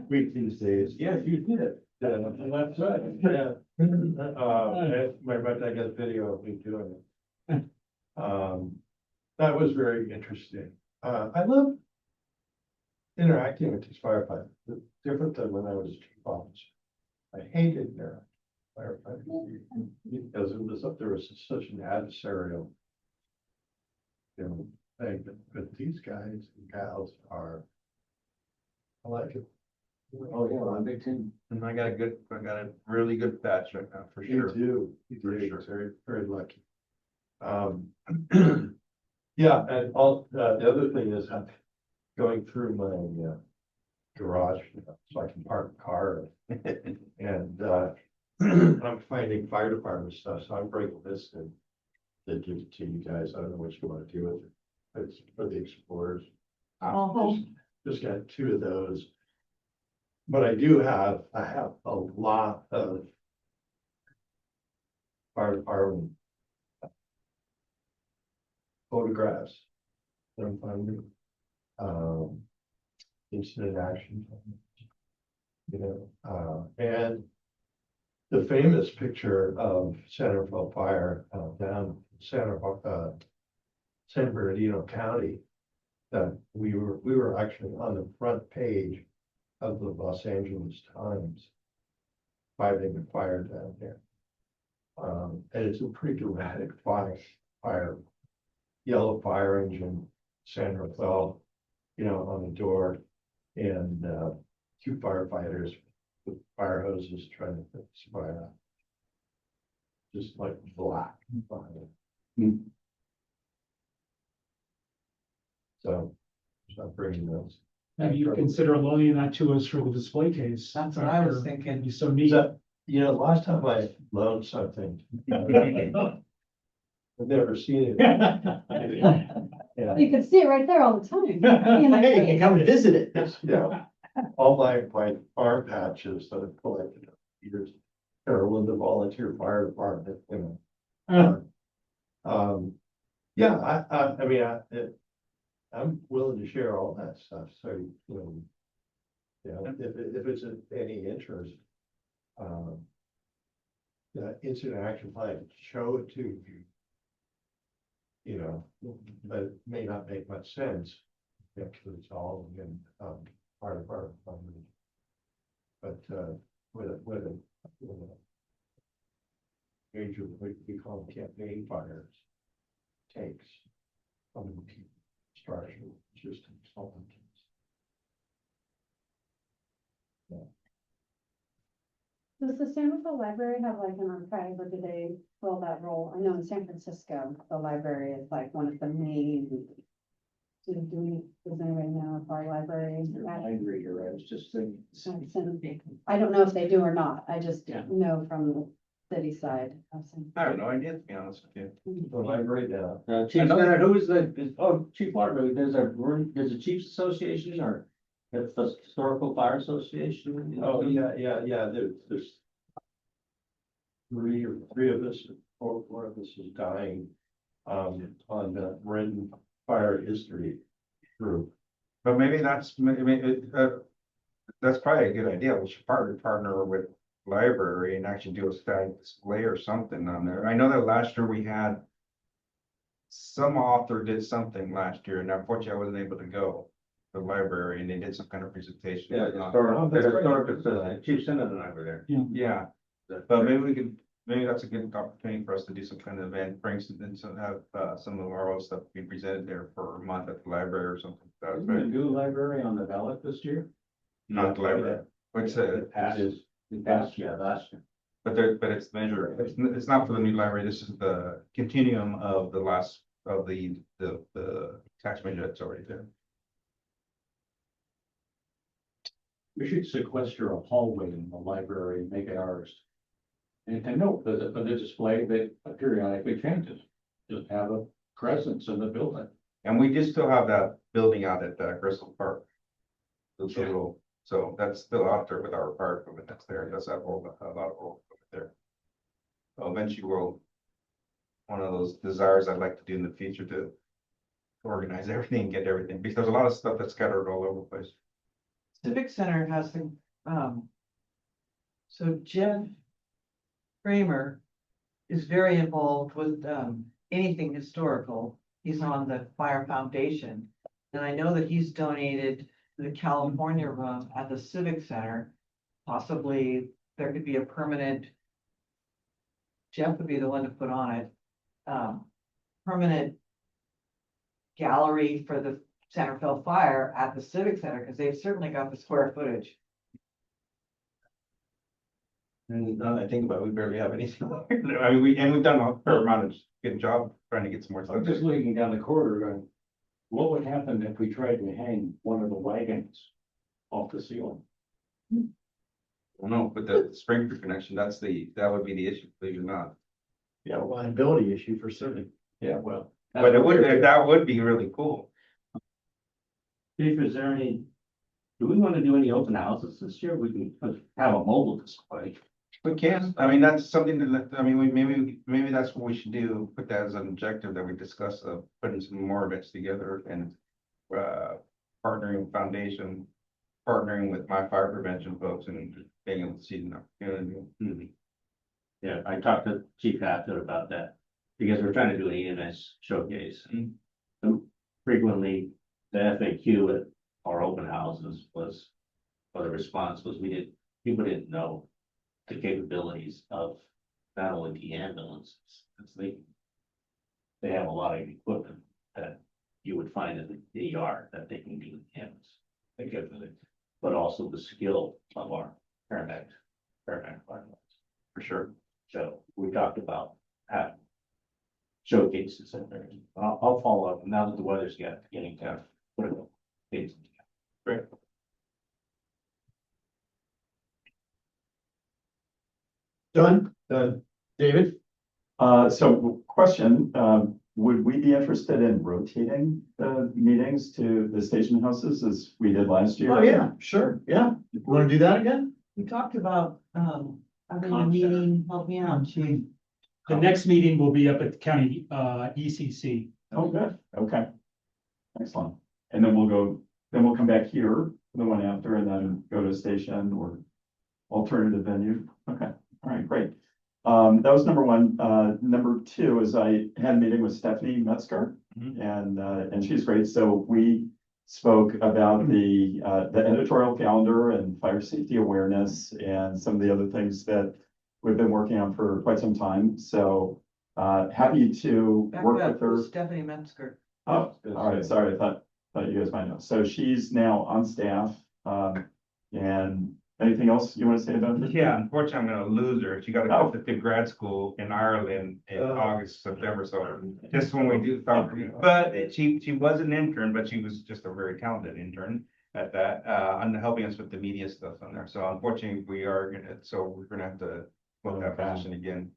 Week these days. Yes, you did. That's right. Yeah. My wife, I got a video of me doing it. That was very interesting. I love interacting with these firefighters, different than when I was chief officer. I hated their firefighters because there was such an adversarial, thing, but these guys and gals are, I like it. Oh, yeah, I'm big team. And I got a really good batch right now, for You sure. do, For you're sure. very, very lucky. Yeah, and all, the other thing is I'm going through my, garage, so I can park the car. And, I'm finding fire department stuff, so I'm bringing this in. To give it to you guys, I don't know what you want to do with it, but it's for the Explorers. Just got 2 of those. But I have a lot of fire department photographs that I'm finding. Incident action. And the famous picture of Centerville Fire down San Bernardino County. That we were actually on the front page of the Los Angeles Times. Fighting a fire down there. And it's a pretty dramatic fire. Yellow fire engine, San Rafael, on the door. And 2 firefighters with fire hoses trying to put this fire out. Just like black fire. So, I'm bringing those. Maybe you consider loaning that to us for the display case. That's what I was It'd thinking. be so neat. So, last time I loaned something. I've never seen it. Yeah. You can see it right there all the time. You know, Hey, you can come and visit it. Yeah, all my farm patches that I've collected over the years, are in the volunteer fire department, Yeah, I mean, I'm willing to share all that stuff, so, if it's of any interest. The incident action plan, show it to you. But it may not make much sense. Because it's all in, part of our funding. But, with a major, what we call them campaign fires. Takes. From the structure, just consultants. Does the San Rafael Library have like an archive, or do they fill that role? I know in San Francisco, the library is like one of the main. Does anybody know if our library is? I agree, you're right. It's just thing. I don't know if they do or not. I just Yeah. know from the city side. Of San- I have no idea, to be honest with you. The library now. Chief Leonard, who is Chief Waterbury, there's a Chiefs Association or the Historical Fire Association? Oh, yeah, there's. Three of us, four of us is dying, on the Marin Fire History Group. But maybe that's probably a good idea. We should partner with library and actually do a static display or something on there. I know that last year we had some author did something last year, and unfortunately I wasn't able to go to the library, and they did some kind of presentation. Yeah, Chief Senate and I were there. Yeah, but maybe we could maybe that's a good opportunity for us to do some kind of event, bring some, and some, have, some of our old stuff be presented there for a month at the library or something. That's Isn't the new library on the ballot this year? not the library, which, It passes, yeah, last year. but it's measured, it's not for the new library, this is the continuum of the last, of the tax measure that's already there. We should sequester a hallway in the library and make it ours. And no, the display that periodically changes, just have a presence in the building. And we do still have that building out at Crystal Park. Those little, so that's still out there with our fire equipment that's there, it does have a lot of old equipment there. So eventually we'll, one of those desires I'd like to do in the future to organize everything and get everything, because there's a lot of stuff that's scattered all over the place. Civic Center has the, so Jeff Kramer is very involved with, anything historical. He's on the Fire Foundation. And I know that he's donated the California room at the Civic Center. Possibly there could be a permanent, Jeff would be the one to put on it, permanent gallery for the Centerville Fire at the Civic Center, because they've certainly got the square footage. And now that I think about it, we barely have anything. I mean, we've done a fair amount of good job trying to get some more stuff. I'm just looking down the corridor going, what would happen if we tried to hang one of the wagons off the ceiling? Well, no, but the sprinkler connection, that would be the issue, believe it or not. Yeah, liability issue for certain. Yeah, well. But that would be really cool. Chief, is there any, do we want to do any open houses this year? We can have a mobile display. We can, I mean, that's something that, I mean, maybe that's what we should do, put that as an objective that we discuss, putting some more events together and partnering with foundation, partnering with my fire prevention folks and just being able to see an opportunity. Yeah, I talked to Chief Hathaway about that, because we're trying to do an EMS showcase. So frequently, the FAQ at our open houses was, or the response was, people didn't know the capabilities of not only the ambulances, because they have a lot of equipment that you would find in the ER that they can do in the ambulance. But also the skill of our paramedics, firefighters. For sure. So we talked about having showcases in there. I'll follow up now that the weather's getting tough. Put it in. Great. Done? Done. David? So question, would we be interested in rotating the meetings to the station houses as we did last year? Oh, yeah, sure, yeah. You wanna do that again? We talked about, having a meeting, help me out, Chief. The next meeting will be up at the county, ECC. Oh, good, okay. Excellent. And then we'll come back here, the one after, and then go to station or alternative venue. Okay, all right, great. That was number one. Number two is I had a meeting with Stephanie Metzger, and she's great. So we spoke about the editorial calendar and fire safety awareness and some of the other things that we've been working on for quite some time. So happy to Back work up, with her. Stephanie Metzger. Oh, all right, sorry, I thought you guys might know. So she's now on staff, and anything else you want to say about this? Yeah, unfortunately, I'm gonna lose her. She got to go to grad school in Ireland in August, September, so just when we do start. But she was an intern, but she was just a very talented intern at that, on helping us with the media stuff on there. So unfortunately, we're gonna have to look that position again.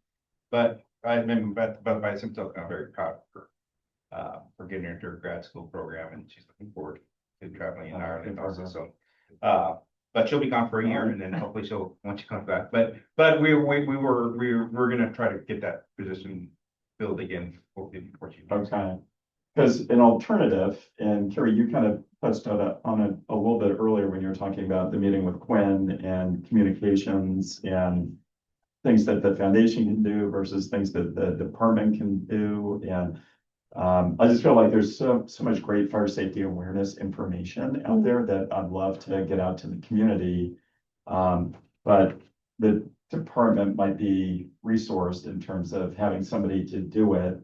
But I remember, but by some token, I'm very proud of her for getting her into her grad school program, and she's looking forward to traveling in Ireland also, so. But she'll be gone for a year, and then hopefully once she comes back, but we're gonna try to get that position filled again, hopefully before she. Okay, because an alternative, and Carrie, you kind of touched on it a little bit earlier when you were talking about the meeting with Quinn and communications and things that the foundation can do versus things that the department can do, and I just feel like there's so much great fire safety awareness information out there that I'd love to get out to the community. But the department might be resourced in terms of having somebody to do it.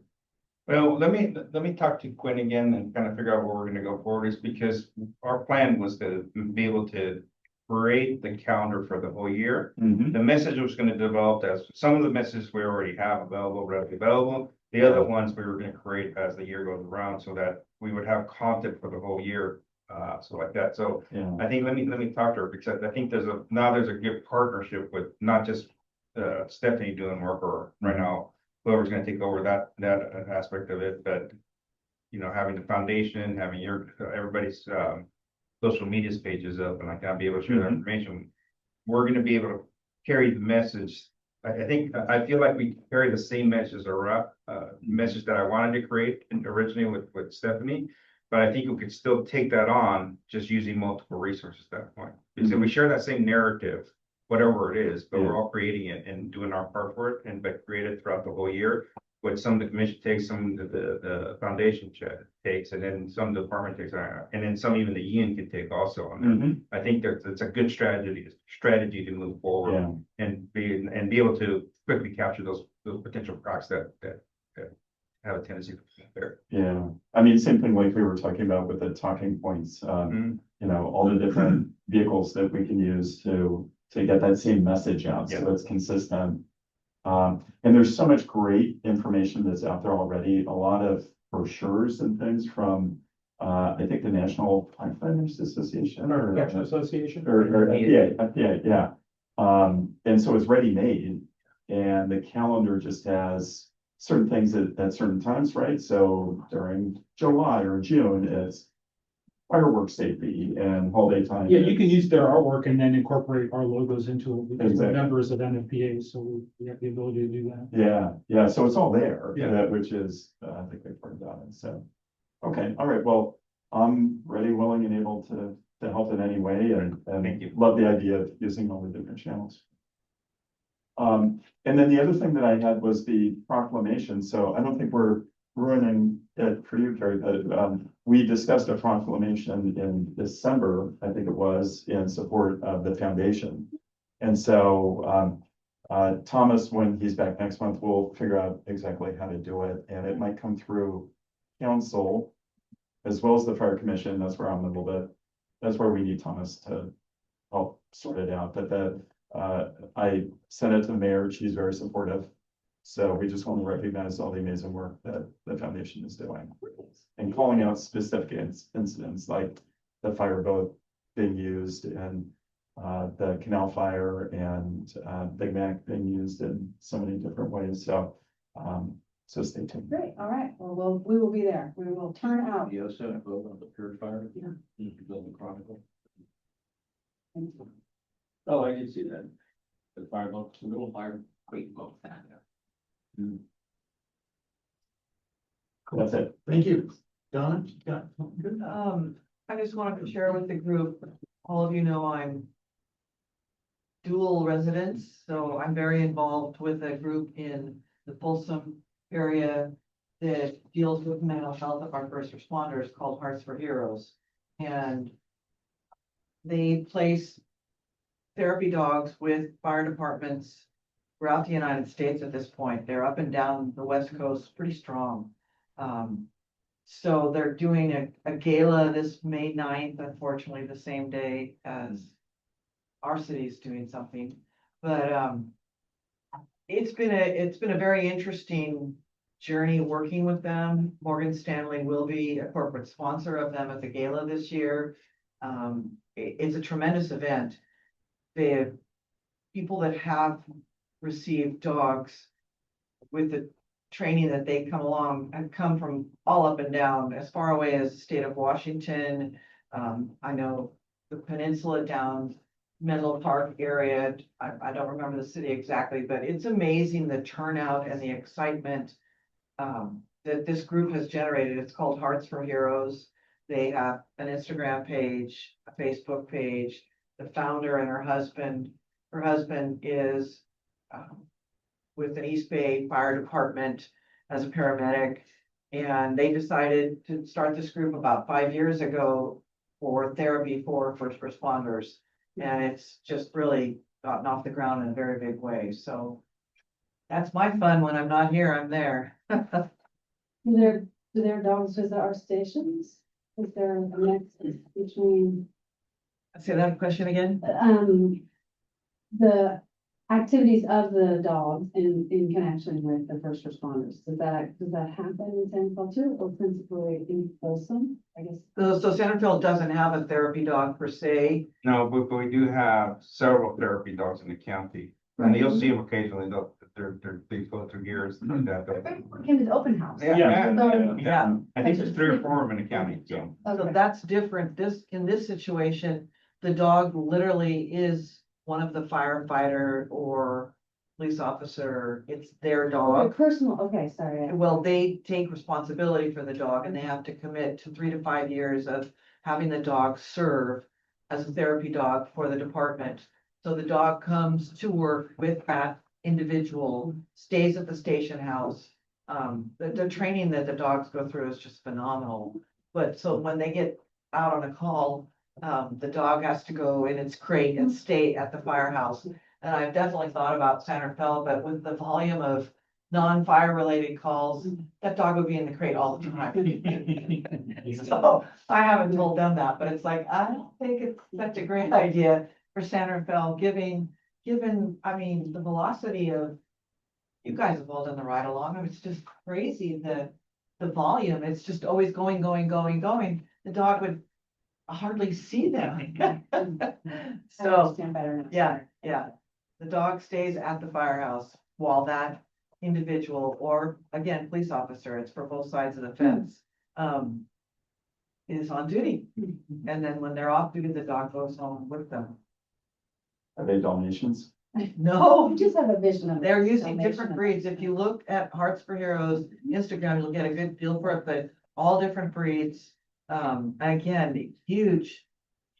Well, let me talk to Quinn again and kind of figure out where we're gonna go forward, is because our plan was to be able to create the calendar for the whole year. Mhm. The message was gonna develop as, some of the messages we already have available, readily available. The other ones we were gonna create as the year goes around, so that we would have content for the whole year, so like that. So Yeah, I think, let me talk to her, because I think there's a good partnership with not just Stephanie doing work, or right now, whoever's gonna take over that aspect of it, but you know, having the foundation, having everybody's social media pages up, and I can be able to share that Mhm. information. We're gonna be able to carry the message. I feel like we carry the same message around, message that I wanted to create originally with Stephanie. But I think we could still take that on, just using multiple resources at that point. Because if we share that same narrative, whatever it is, but we're all creating it and doing our part for it, and but create it throughout the whole year. What some of the commission takes, some of the foundation takes, and then some department takes, and then some even the union can take also on there. Mhm. I think that's a good strategy to move forward Yeah. and be able to quickly capture those potential cracks that have a tendency to fall there. Yeah, I mean, same thing like we were talking about with the talking points, Mhm. you know, all the different vehicles that we can use to get that same message out, so Yeah. it's consistent. And there's so much great information that's out there already, a lot of brochures and things from, I think the National Firefighters Association Protection Association. yeah. And so it's ready-made, and the calendar just has certain things at certain times, right? So during July or June, it's fireworks safety and holiday time. Yeah, you can use their artwork and then incorporate our logos into it, because we're Exactly. members of NFPA, so we have the ability to do that. Yeah, so it's all there, Yeah. which is, the good part about it, so. Okay, all right, well, I'm ready, willing, and able to help in any way, and Thank you. love the idea of using all the different channels. And then the other thing that I had was the proclamation, so I don't think we're ruining it for you, Carrie, but, we discussed a proclamation in December, I think it was, in support of the foundation. And so, Thomas, when he's back next month, will figure out exactly how to do it, and it might come through council as well as the fire commission. That's where I'm a little bit, that's where we need Thomas to help sort it out, but I sent it to the mayor. She's very supportive. So we just want to recognize all the amazing work that the foundation is doing, and calling out specific incidents like the fireboat being used, and the canal fire, and Big Mac being used in so many different ways. So stay tuned. Great, all right, well, we will be there, we will turn out. The Senate vote on the purifier. Yeah. You can build the Chronicle. Thank you. Oh, I did see that. The fireboat, the little fire, great boat. That's it. Thank you. Donna, you got something good? I just wanted to share with the group, all of you know I'm dual residence, so I'm very involved with a group in the Folsom area that deals with mental health of our first responders, called Hearts for Heroes. And they place therapy dogs with fire departments throughout the United States at this point. They're up and down the West Coast, pretty strong. So they're doing a gala this May 9th, unfortunately, the same day as our city is doing something. But it's been a very interesting journey working with them. Morgan Stanley will be a corporate sponsor of them at the gala this year. It's a tremendous event. The people that have received dogs with the training that they come along and come from all up and down, as far away as the state of Washington. I know the peninsula down Menlo Park area. I don't remember the city exactly, but it's amazing the turnout and the excitement that this group has generated. It's called Hearts for Heroes. They have an Instagram page, a Facebook page. The founder and her husband is with the East Bay Fire Department as a paramedic. And they decided to start this group about 5 years ago for therapy for first responders. And it's just really gotten off the ground in a very big way, so. That's my fun. When I'm not here, I'm there. Do their dogs visit our stations? Is there a nexus between, Say that question again? the activities of the dogs in connection with the first responders? Does that happen in San Culture or principally in Folsom? I guess. So Centerville doesn't have a therapy dog per se. No, but we do have several therapy dogs in the county. And you'll see them occasionally, they go through years like that. In the open house. Yeah. So- Yeah. I think there's 3 or 4 of them in the county, so. So Okay. that's different. In this situation, the dog literally is one of the firefighter or police officer. It's their Okay, dog. personal, okay, sorry. Well, they take responsibility for the dog and they have to commit to 3 to 5 years of having the dog serve as a therapy dog for the department. So the dog comes to work with that individual, stays at the station house. The training that the dogs go through is just phenomenal. But so when they get out on a call, the dog has to go in its crate and stay at the firehouse. And I've definitely thought about Santa Fe, but with the volume of non-fire related calls, that dog would be in the crate all the time. So I haven't told them that, but it's like, I don't think it's such a great idea for Santa Fe, given, I mean, the velocity of, you guys have all done the ride along, it's just crazy, the volume, it's just always going. The dog would hardly see them. I So, understand better now. yeah, the dog stays at the firehouse while that individual, or again, police officer, it's for both sides of the fence, is on duty. And then when they're off duty, the dog goes home with them. Are they Dalmatians? No, You just have a vision of. they're using Dalmatian. different breeds. If you look at Hearts for Heroes Instagram, you'll get a good feel for it, but all different breeds. And again, huge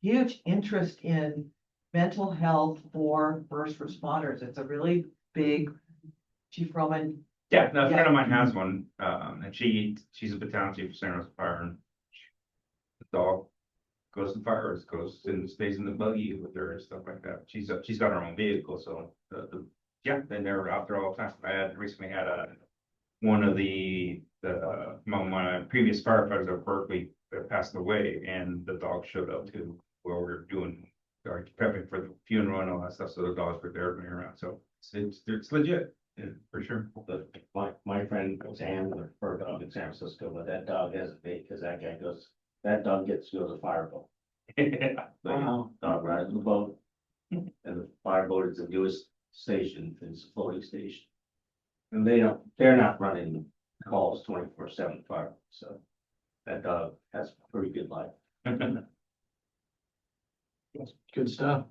interest in mental health for first responders. It's a really big, Chief Roman. Yeah, no, a friend of mine has one, and she's a battalion chief for San Jose Fire, and the dog goes to fires, goes and stays in the buggy with her and stuff like that. She's got her own vehicle, so yeah, then they're out there all the time. I recently had one of my previous firefighters at Berkeley that passed away, and the dog showed up to where we were doing, prepping for the funeral and all that stuff, so the dogs were there running around, so it's legit, yeah, for sure. But my friend was handler for a dog in San Francisco, but that dog has a bait, because that dog gets to go to the fireboat. The dog rides the boat, and the fireboat is the newest station, it's a floating station. And they're not running calls 24/7 fire, so that dog has a pretty good life. Good stuff.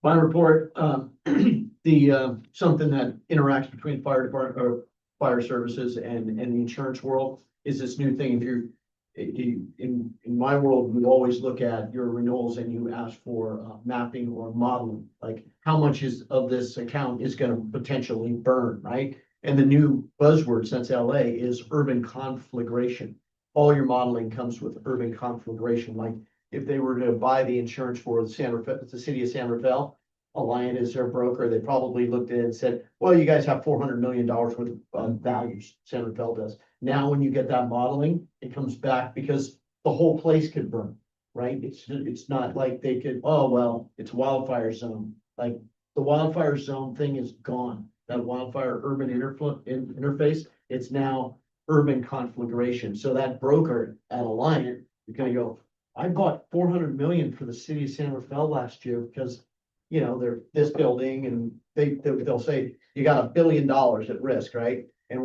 My report, something that interacts between fire department or fire services and the insurance world is this new thing. In my world, we always look at your renewals and you ask for mapping or modeling, like how much of this account is gonna potentially burn, right? And the new buzzword since LA is urban conflagration. All your modeling comes with urban conflagration, like if they were to buy the insurance for the city of San Rafael, Alliant is their broker, they probably looked at it and said, well, you guys have $400 million worth of values, San Rafael does. Now, when you get that modeling, it comes back because the whole place could burn, right? It's not like they could, oh, well, it's wildfire zone. Like the wildfire zone thing is gone. That wildfire urban interface, it's now urban conflagration. So that broker at Alliant is gonna go, I bought 400 million for the city of San Rafael last year because, you know, they're this building and they'll say, you got $1 billion at risk, right? And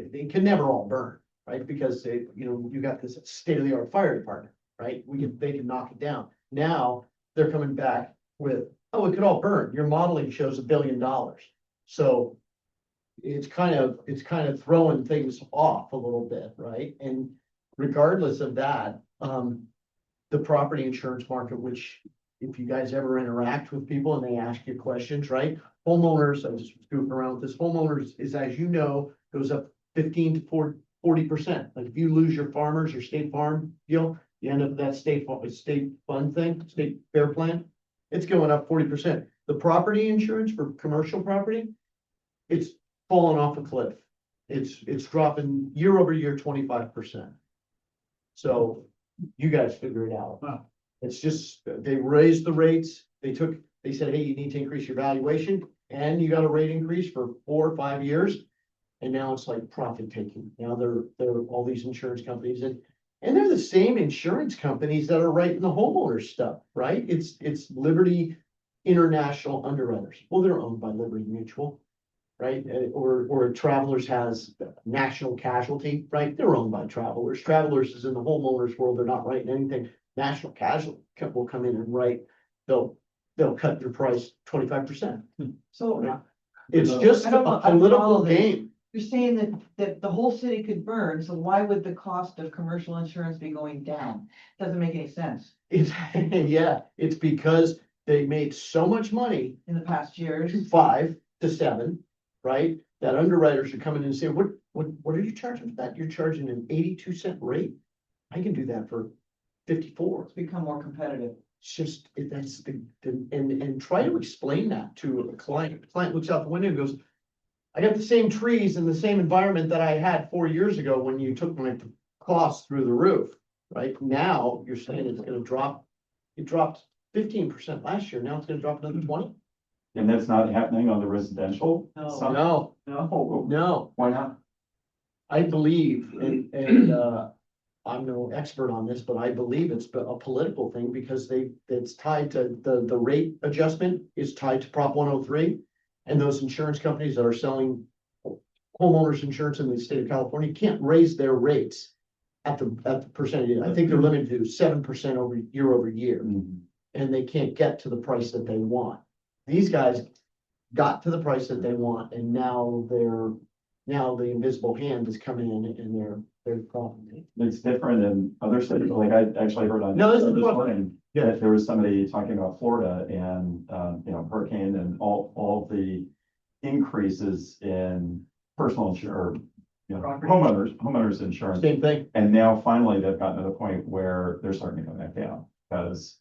it can never all burn, right? Because you got this state-of-the-art fire department, right? They can knock it down. Now they're coming back with, oh, it could all burn. Your modeling shows $1 billion. So it's kind of throwing things off a little bit, right? And regardless of that, the property insurance market, which if you guys ever interact with people and they ask you questions, right? Homeowners, I was just goofing around with this, homeowners is, as you know, goes up 15 to 40%. Like if you lose your farmers, your state farm deal, you end up with that state fund thing, state fair plan, it's going up 40%. the property insurance for commercial property, it's fallen off a cliff. It's dropping year over year 25%. So you guys figure it out. Wow. It's just, they raised the rates, they said, hey, you need to increase your valuation, and you got a rate increase for 4 or 5 years. And now it's like profit taking. Now they're all these insurance companies, and they're the same insurance companies that are writing the homeowner stuff, right? It's Liberty International Underwriters. Well, they're owned by Liberty Mutual, right? Or Travelers has National Casualty, right? They're owned by Travelers. Travelers is in the homeowners world. They're not writing anything. National Casualty will come in and write. They'll cut your price 25%. So It's just I a don't know, I don't political follow this. game. you're saying that the whole city could burn, so why would the cost of commercial insurance be going down? Doesn't make any sense It's, yeah, it's because they made so much money, in the past years. 5 to 7, right? That underwriters are coming in and saying, what are you charging for that? You're charging an 82-cent rate. I can do that for 54. It's become more competitive. It's just, that's and try to explain that to a client. The client looks out the window and goes, I got the same trees in the same environment that I had 4 years ago when you took my costs through the roof, right? Now you're saying it's gonna drop. It dropped 15% last year. Now it's gonna drop another 20. And that's not happening on the residential No. side? No, No, no, Why not? I believe, and I'm no expert on this, but I believe it's a political thing because it's tied to the rate adjustment is tied to Prop 103. And those insurance companies that are selling homeowners insurance in the state of California can't raise their rates at the percentage. I think they're limited to 7% over year. Mhm. And they can't get to the price that they want. These guys got to the price that they want, and now the invisible hand is coming in and they're profiting. It's different in other cities, like I actually heard on. No, this is this what- morning, that there was somebody talking about Florida and, hurricane and all the increases in personal insurance, homeowners insurance. Same thing. And now finally they've gotten to the point where they're starting to come back down because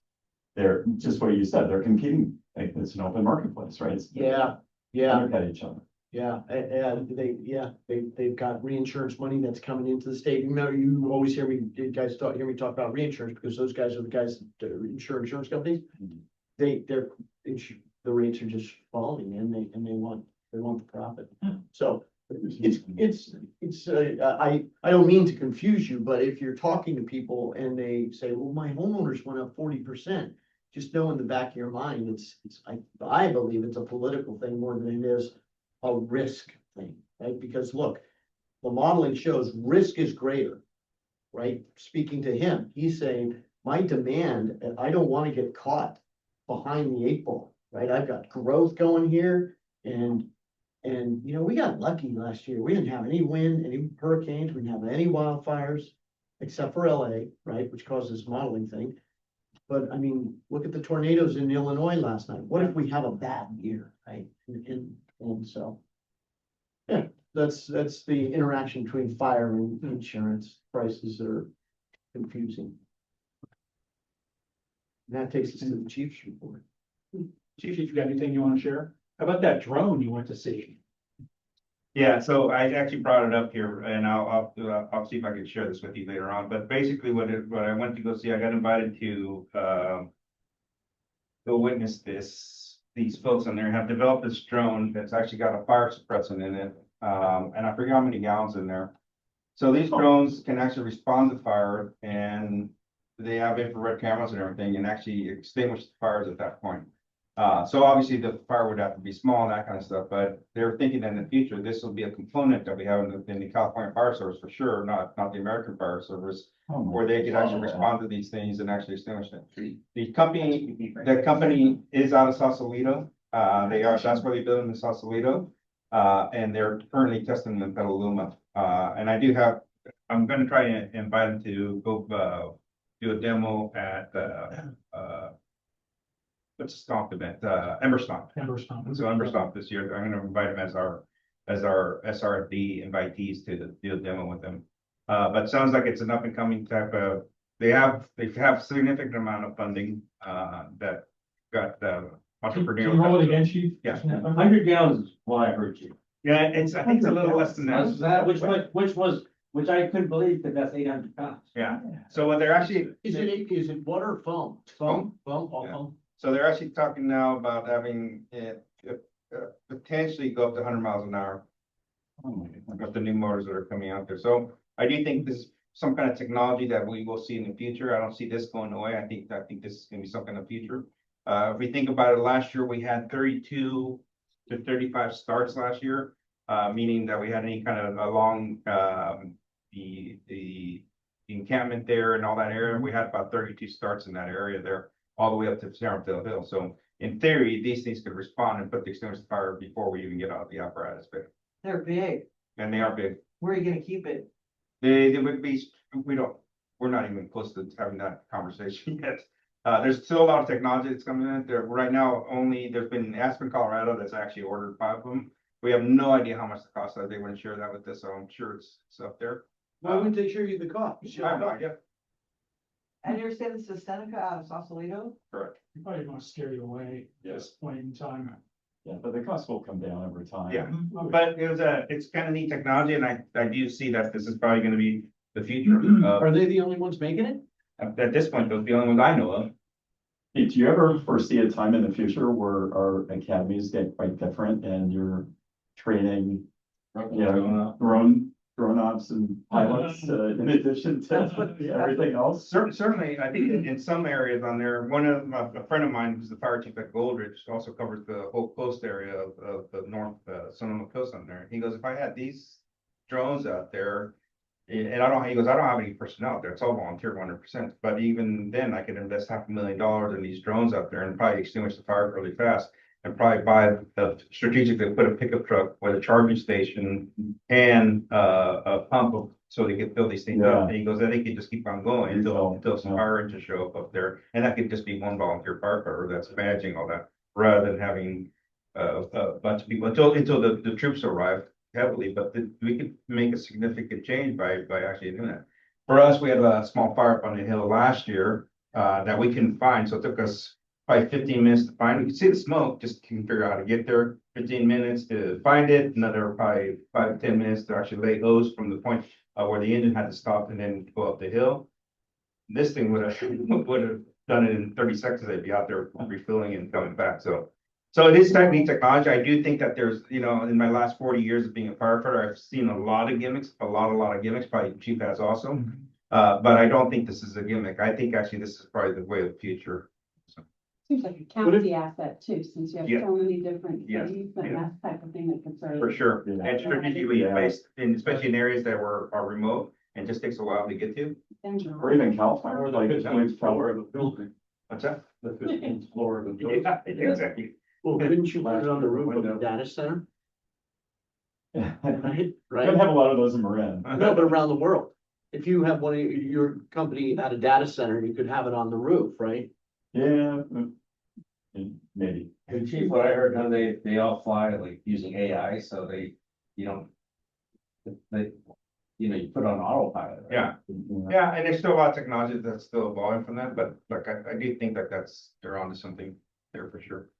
they're just what you said, they're competing. Like, it's an open marketplace, right? It's- Yeah, they yeah. Undercut each other. Yeah, and they've got reinsurance money that's coming into the state. Remember, you always hear me, you guys hear me talk about reinsurance because those guys are the guys that insure insurance companies. Mhm. The rates are just falling and they want the profit. So I don't mean to confuse you, but if you're talking to people and they say, well, my homeowners went up 40%, just know in the back of your mind, I believe it's a political thing more than it is a risk thing, right? Because look, the modeling shows risk is greater, right? Speaking to him, he's saying, my demand, I don't want to get caught behind the 8 ball, right? I've got growth going here and we got lucky last year. We didn't have any wind, any hurricanes, we didn't have any wildfires, except for LA, right? Which causes modeling thing. But I mean, look at the tornadoes in Illinois last night. What if we have a bad year, right? And so, yeah, that's the interaction between fire and insurance prices that are confusing. And that takes us to the chief's report. Chief, you got anything you want to share? How about that drone you went to see? Yeah, so I actually brought it up here and I'll see if I can share this with you later on, but basically what I went to go see, I got invited to, go witness these folks on there have developed this drone that's actually got a fire suppressant in it. And I forget how many gallons in there. So these drones can actually respond to fire and they have infrared cameras and everything and actually extinguish the fires at that point. So obviously the fire would have to be small and that kind of stuff, but they're thinking that in the future, this will be a component that we have in the California Fire Service for sure, not the American Fire Service, Oh, my where they could actually God. respond to these things and actually extinguish them. The company is out of Sausalito. That's where they build them in Sausalito. And they're currently testing them in Petaluma. And I'm gonna try and invite them to go, do a demo at, what's the stomp event, Emberstomp. So Emberstomp this year, I'm gonna invite them as our SRFD invitees to do a demo with them. But sounds like it's an up and coming type of, they have significant amount of funding, that got, Can you entrepreneurial. roll it again, chief? Yeah. 100 gallons is what I heard you. Yeah, I think it's a little less than that. Which I couldn't believe that that's 800 pounds. Yeah, so what they're actually. Is it water or foam? Foam, all Yeah. foam? So they're actually talking now about having it potentially go up to 100 miles an hour with the new motors that are coming out there. So I do think this is some kind of technology that we will see in the future. I don't see this going away. I think this is gonna be something in the future. If we think about it, last year we had 32 to 35 starts last year, meaning that we had any kind of along the encampment there and all that area. We had about 32 starts in that area there, all the way up to San Rafael Hill. So in theory, these things could respond and put the extinguisher fire before we even get out of the apparatus, but, They're big. and they are big. Where are you gonna keep it? They would be, we're not even close to having that conversation yet. There's still a lot of technology that's coming in there. Right now, there's been Aspen, Colorado, that's actually ordered 5 of them. We have no idea how much the cost is. They wouldn't share that with us, so I'm sure it's up there. Why wouldn't they share you the cost? I have no idea. And you're saying this is Seneca out of Sausalito? Correct. You probably want to scare you away at this point in time. Yeah, but the cost will come down over time. Yeah, but it's kind of neat technology, and I do see that this is probably gonna be the future. Are they the only ones making it? At this point, those are the only ones I know of. Hey, do you ever foresee a time in the future where our academies get quite different and you're training, drone ops and pilots, in addition That's to what- everything else? Certainly, I think in some areas on there, a friend of mine who's the fire chief at Goldrich also covers the whole coast area of the North Sonoma Coast on there. He goes, if I had these drones out there, and I don't have any personnel out there, it's all volunteer 100%, but even then I could invest $500,000 in these drones out there and probably extinguish the fire really fast. And probably strategically put a pickup truck with a charging station and a pump so they can fill these things up. And he goes, I think you just keep on going until some fire engines show up there. And that could just be one volunteer firefighter that's managing all that, rather than having a bunch of people until the troops arrive heavily. But we could make a significant change by actually doing that. For us, we had a small fire up on the hill last year that we couldn't find, so it took us probably 15 minutes to find it. You can see the smoke, just can figure out how to get there. 15 minutes to find it, another probably 5 to 10 minutes to actually lay hose from the point where the engine had to stop and then go up the hill. This thing would have done it in 30 seconds. They'd be out there refilling and coming back. So it is technology. I do think that there's, in my last 40 years of being a firefighter, I've seen a lot of gimmicks, probably Chief has also. But I don't think this is a gimmick. I think actually this is probably the way of the future. Seems like a county asset too, since you have Yeah. so many different Yeah. cities, and Yeah. that type of thing that could serve. For sure, Yeah. and strategically Yeah. placed, especially in areas that are remote and just takes a while to get to. Or even California, like with California. building, What's that? the 15th floor of the building. Yeah, exactly. Well, couldn't you put it on the roof of a data center? Right? Right? Don't have a lot of those in Marin. No, but around the world. If you have one of your company at a data center, you could have it on the roof, right? Yeah, maybe. And Chief, what I heard, they all fly like using AI, so you put on autopilot. right? Yeah, yeah, and there's still a lot of technology that's still evolving from that, but like I do think that they're onto something there for sure.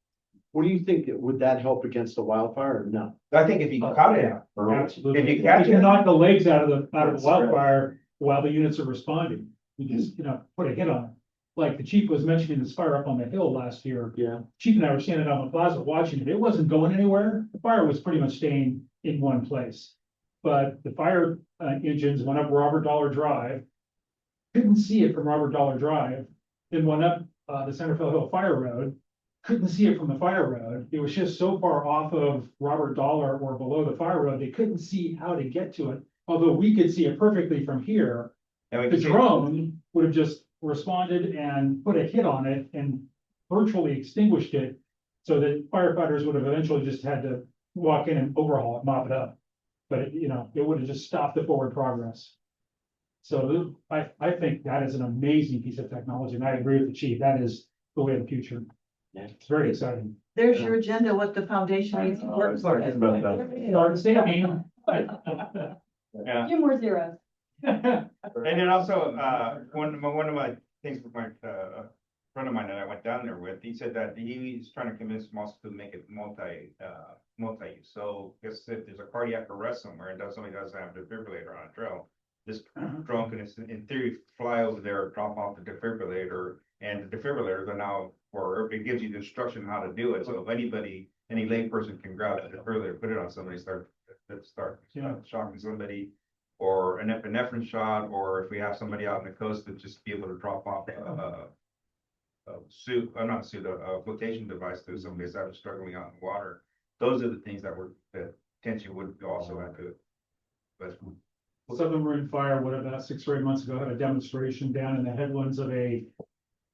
What do you think? Would that help against a wildfire or no? I think if you caught it, Absolutely. If you catch can it- knock the legs out of the That's right. wildfire while the units are responding. You just, put a hit on it. Like the chief was mentioning this fire up on the hill last year. Yeah. Chief and I were standing on the plaza watching it. It wasn't going anywhere. The fire was pretty much staying in one place. But the fire engines went up Robert Dollar Drive. Couldn't see it from Robert Dollar Drive, then went up the Centerville Hill Fire Road. Couldn't see it from the fire road. It was just so far off of Robert Dollar or below the fire road, they couldn't see how to get to it. Although we could see it perfectly from here, and we the can see- drone would have just responded and put a hit on it and virtually extinguished it. So that firefighters would have eventually just had to walk in and overhaul it, mop it up. But it would have just stopped the forward progress. So I think that is an amazing piece of technology, and I agree with the chief. That is the way of the future. It's very exciting. There's your agenda, what the foundation needs to work for. Talking about that. Start saving. Yeah. Few more zeros. And then also, one of my things with my, friend of mine that I went down there with, he said that he's trying to convince us to make it multi-use. So if there's a cardiac arrest somewhere and somebody doesn't have a defibrillator on a drill, this drone can in theory fly over there, drop off the defibrillator, and the defibrillators are now, or it gives you the instruction how to do it. So if anybody, any layperson can grab the defibrillator, put it on somebody, start shocking somebody, or an epinephrine shot, or if we have somebody out on the coast to just be able to drop off a flotation device to somebody that's struggling out in the water. Those are the things that potentially would also have to, but. Southern Marine Fire, what, about 6 or 8 months ago, had a demonstration down in the headlands of it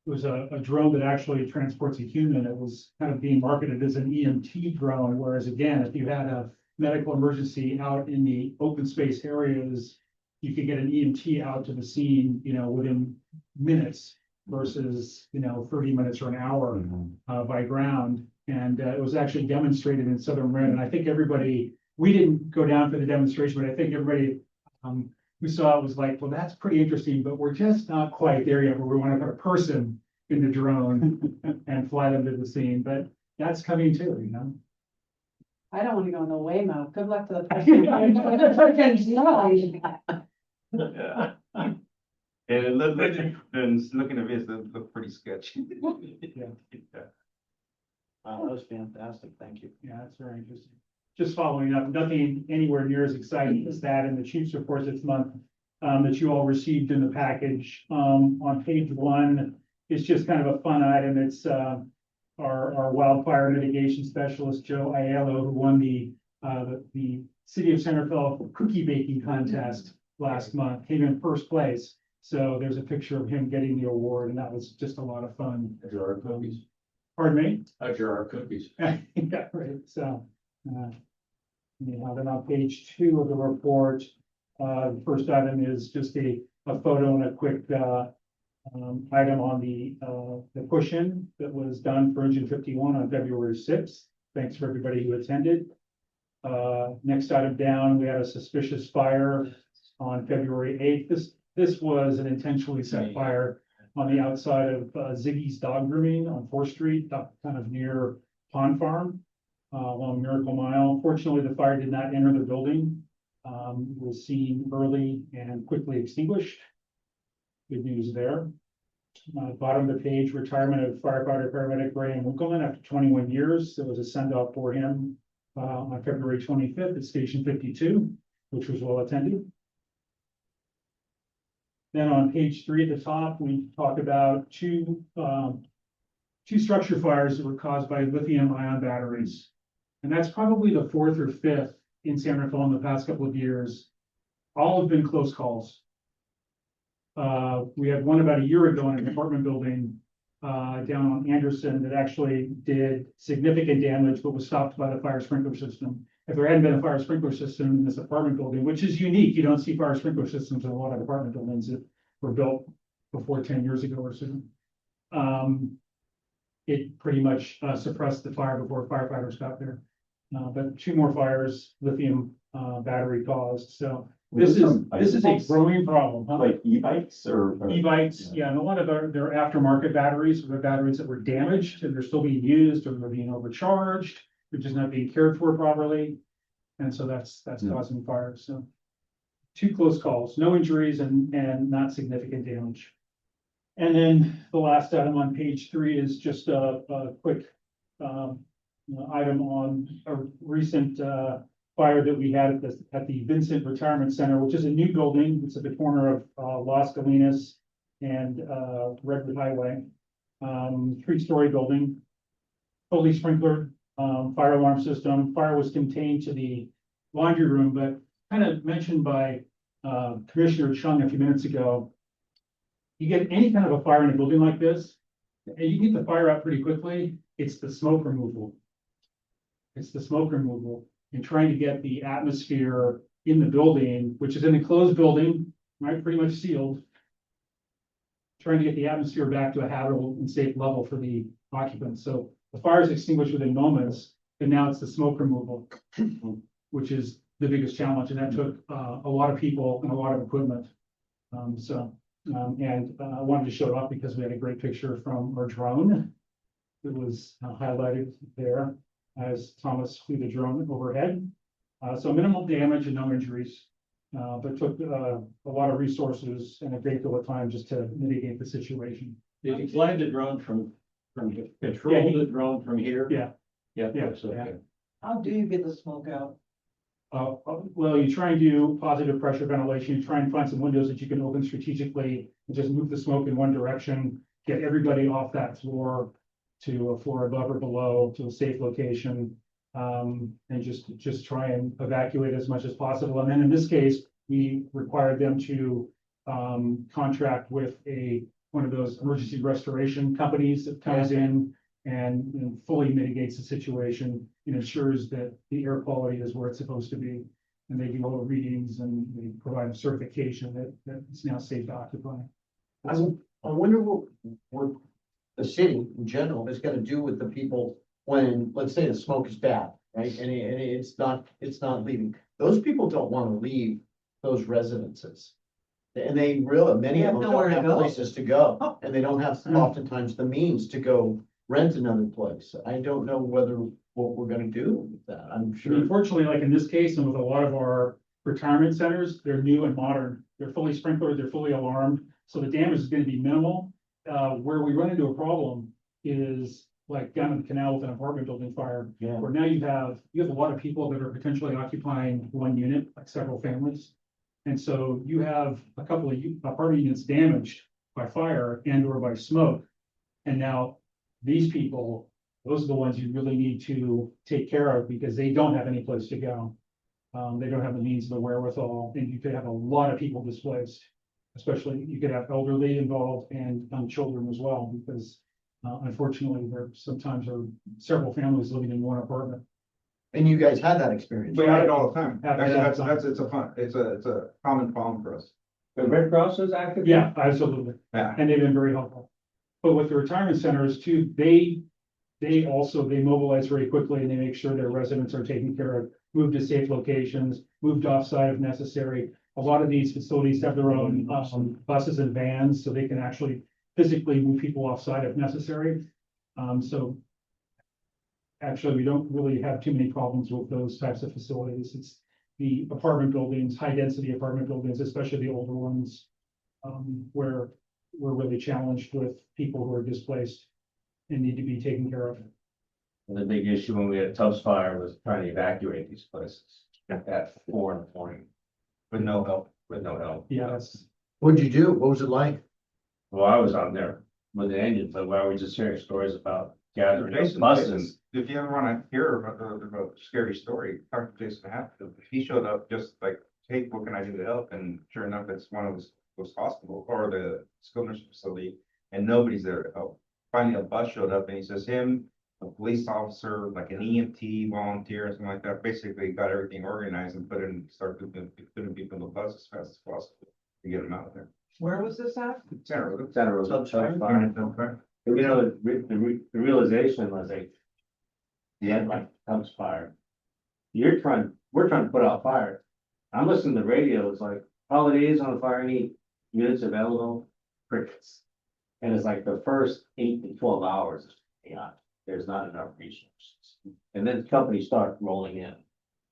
was a drone that actually transports a human. It was kind of being marketed as an EMT drone, whereas again, if you had a medical emergency out in the open space areas, you could get an EMT out to the scene, within minutes versus, 30 minutes or an hour by ground. And it was actually demonstrated in Southern Marin. And I think we didn't go down for the demonstration, but I think everybody we saw it was like, well, that's pretty interesting, but we're just not quite there yet where we want to put a person in the drone and fly them to the scene. But that's coming too, I don't want to go in the Waymo. Good luck to the person. Yeah. And looking at this, it looked pretty sketchy. Yeah. Wow, that was fantastic. Thank you. Yeah, that's very interesting. Just following up, nothing anywhere near as exciting as that in the chief's report this month that you all received in the package. On page 1, it's just kind of a fun item. It's our wildfire mitigation specialist, Joe Aiello, who won the City of Centerville cookie baking contest last month, came in first place. So there's a picture of him getting the award, and that was just a lot of fun. A jar of cookies. Pardon me? A jar of cookies. Yeah, right. So, anyhow, then on page 2 of the report, the first item is just a photo and a quick item on the push-in that was done for Engine 51 on February 6th. Thanks for everybody who attended. Next item down, we had a suspicious fire on February 8th. This was an intentionally set fire on the outside of Ziggy's Dog Grooming on 4th Street, kind of near Pond Farm, along Miracle Mile. Fortunately, the fire did not enter the building. It was seen early and quickly extinguished. Good news there. Bottom of the page, retirement of firefighter paramedic Graham Winkleman after 21 years. There was a send-off for him on February 25th at Station 52, which was well attended. Then on page 3 at the top, we talk about two structure fires that were caused by lithium-ion batteries. And that's probably the 4th or 5th in San Rafael in the past couple of years. All have been close calls. We had one about a year ago in an apartment building down on Anderson that actually did significant damage, but was stopped by the fire sprinkler system. If there hadn't been a fire sprinkler system in this apartment building, which is unique, you don't see fire sprinkler systems in a lot of apartment buildings that were built before 10 years ago or so. It pretty much suppressed the fire before firefighters got there. But 2 more fires, lithium battery caused. So this is a growing problem. Huh? Like e-bikes or? E-bikes, yeah, and a lot of their aftermarket batteries, or batteries that were damaged and they're still being used, or they're being overcharged, they're just not being cared for properly. And so that's causing fires. So 2 close calls, no injuries and not significant damage. And then the last item on page 3 is just a quick item on a recent fire that we had at the Vincent Retirement Center, which is a new building. It's at the corner of Las Galinas and Redwood Highway. 3-story building, fully sprinklered, fire alarm system. Fire was contained to the laundry room, but kind of mentioned by Commissioner Chung a few minutes ago. You get any kind of a fire in a building like this, and you get the fire out pretty quickly. It's the smoke removal. It's the smoke removal and trying to get the atmosphere in the building, which is an enclosed building, right? Pretty much sealed. Trying to get the atmosphere back to a habitable and safe level for the occupants. So the fire is extinguished within moments, and now it's the smoke removal, which is the biggest challenge. And that took a lot of people and a lot of equipment. So And I wanted to show it off because we had a great picture from our drone. It was highlighted there as Thomas flew the drone overhead. So minimal damage and no injuries, but took a lot of resources and a great deal of time just to mitigate the situation. Did you fly the drone from control the drone from here? Yeah. Yeah. Yeah. that's okay. How do you get the smoke out? Well, you try and do positive pressure ventilation, you try and find some windows that you can open strategically and just move the smoke in one direction, get everybody off that floor to a floor above or below to a safe location. And just try and evacuate as much as possible. And then in this case, we required them to contract with one of those emergency restoration companies that comes in and fully mitigates the situation and ensures that the air quality is where it's supposed to be. And they do all the readings and they provide certification that it's now safe to occupy. I wonder what the city in general is gonna do with the people when, let's say the smoke is bad, right? And it's not leaving. Those people don't wanna leave those residences. And many of They have them nowhere don't to have go. places to go, and they don't have oftentimes the means to go rent another place. I don't know what we're gonna do with that. I'm sure. Unfortunately, like in this case, and with a lot of our retirement centers, they're new and modern. They're fully sprinklered, they're fully alarmed, so the damage is gonna be minimal. Where we run into a problem is like down in the canal with an apartment building fire, Yeah. where now you have a lot of people that are potentially occupying one unit, like several families. And so you have a couple of apartment units damaged by fire and or by smoke. And now these people, those are the ones you really need to take care of because they don't have any place to go. They don't have the means of the wherewithal, and you could have a lot of people displaced. Especially you could have elderly involved and children as well, because unfortunately, there sometimes are several families living in one apartment. And you guys had that experience, We have right? it all the time. Have it Actually, all the time. it's a common problem for us. The Red Cross is active? Yeah, absolutely. Yeah. And they've been very helpful. But with the retirement centers too, they mobilize very quickly and they make sure their residents are taken care of, moved to safe locations, moved offsite if necessary. A lot of these facilities have their own buses and vans, so they can actually physically move people offsite if necessary. So actually, we don't really have too many problems with those types of facilities. It's the apartment buildings, high density apartment buildings, especially the older ones, where we're really challenged with people who are displaced and need to be taken care of. And the big issue when we had Tubbs Fire was trying to evacuate these places at 4 in the morning With no help. with no help. Yeah, that's, What'd you do? What was it like? Well, I was on there with the engine, but I was just hearing stories about gathering up Jason, buses. if you ever wanna hear about a scary story, talk to Jason Hatfield. He showed up just like, hey, what can I do to help? And sure enough, it's one of those hospital or the skilled nursing facility, and nobody's there to help. Finally, a bus showed up and he says him, a police officer, like an EMT volunteer, or something like that, basically got everything organized and started putting people in the bus as fast as possible to get them out of there. Where was this at? Center Road. Center of Tubbs Tubbs Fire. Fire. You know, the realization was like, the end like Tubbs Fire. We're trying to put out fire. I'm listening to the radio, it's like, holidays on fire, any units available, crickets. And it's like the first 8 to 12 hours, yeah, there's not enough resources. And then companies start rolling in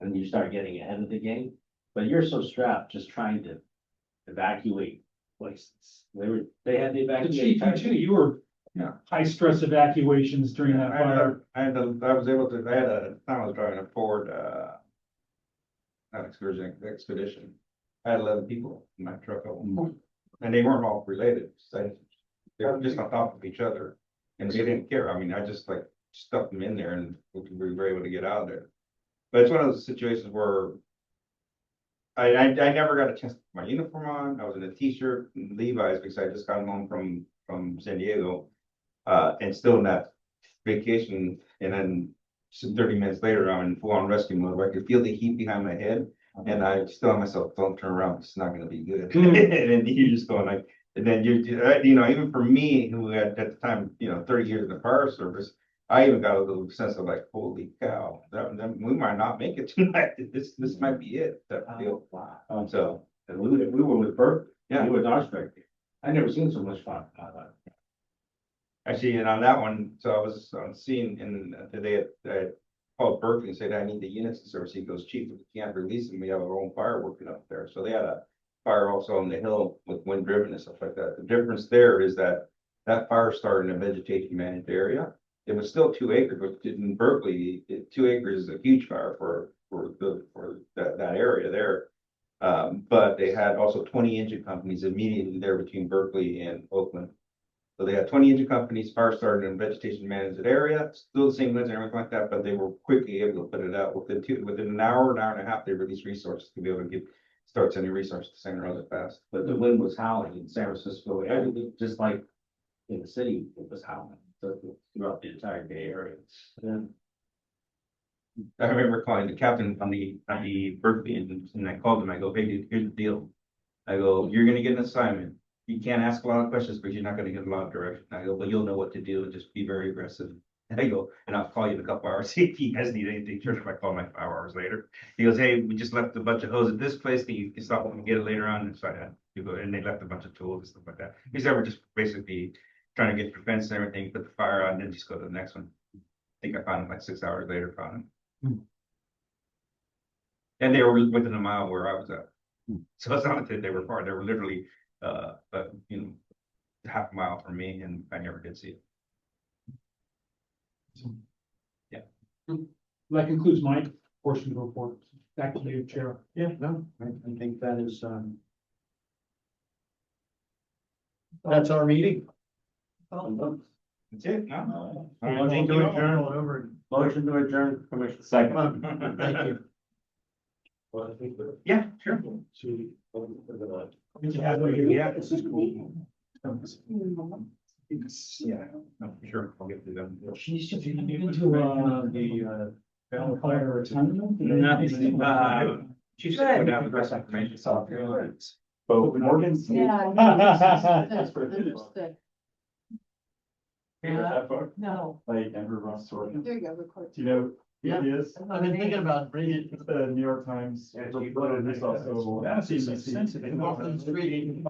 and you start getting ahead of the game, but you're so strapped just trying to evacuate places. They had the the evacuate. chief, you too, you were high stress evacuations during that fire. I had a time I was driving a Ford, not expedition. I had 11 people in my truck at one point, and they weren't all related. So they were just on top of each other, and they didn't care. I mean, I just like stuffed them in there, and we were able to get out of there. But it's one of those situations where I never got a chance to put my uniform on. I was in a t-shirt and Levi's because I just got home from San Diego. And still in that vacation, and then 30 minutes later, I'm in full-on rescue mode, where I could feel the heat behind my head, and I just tell myself, don't turn around, it's not gonna be good. And then you just going like, and then even for me, who had at the time, 30 years in the fire service, I even got a little sense of like, holy cow, that we might not make it tonight. This might be it, that deal. Wow. So, And we were with Bert, yeah. he was our strike. I've never seen so much fun. Actually, and on that one, so I was seeing in today, called Berkeley and said, I need the units in service. He goes, chief, if we can't release them, we have our own fire working up there. So they had a fire also on the hill with wind driven and stuff like that. The difference there is that fire started in a vegetation managed area. It was still 2 acres, but in Berkeley, 2 acres is a huge fire for that area there. But they had also 20 engine companies immediately there between Berkeley and Oakland. So they had 20 engine companies, fire started in vegetation managed area, still the same winds and everything like that, but they were quickly able to put it out within an hour and a half, they released resources to be able to start sending resources to San rather fast. But the wind was howling in San Francisco, everything, just like in the city, it was howling, so throughout the entire Bay Area. I remember calling the captain on the Berkeley and I called him, I go, hey, dude, here's the deal. I go, you're gonna get an assignment. You can't ask a lot of questions, but you're not gonna get a lot of direction. I go, but you'll know what to do and just be very aggressive. And I go, and I'll call you in a couple hours, see if you guys need anything. Sure, if I call him like 5 hours later. He goes, hey, we just left a bunch of hose at this place, can you stop and get it later on? And so I had to go, and they left a bunch of tools and stuff like that. He said, we're just basically trying to get the fence and everything, put the fire out, and then just go to the next one. I think I found him like 6 hours later, found him. And they were within a mile where I was at. So it's not that they were far, they were literally, half a mile from me, and I never did see it. That concludes my portion of the report. Back to you, Chair. Yeah, no, I think that is, that's our meeting. That's it, no? Motion to adjourn over. Motion to adjourn, Commissioner. Second. Thank you. Yeah, sure. Yeah. This is cool. Yeah, no, sure, I'll get to them. Fire retirement? Nothing, she said, would have address information software. But Morgan's. Yeah. Understood. That book No. by Andrew Ross Sorkin. There you go, record. Do you know who Yeah. he is? I've been thinking about bringing He's the New York Times. Yeah, you reporter, and he's also That's CNBC. sensitive. Walking the street.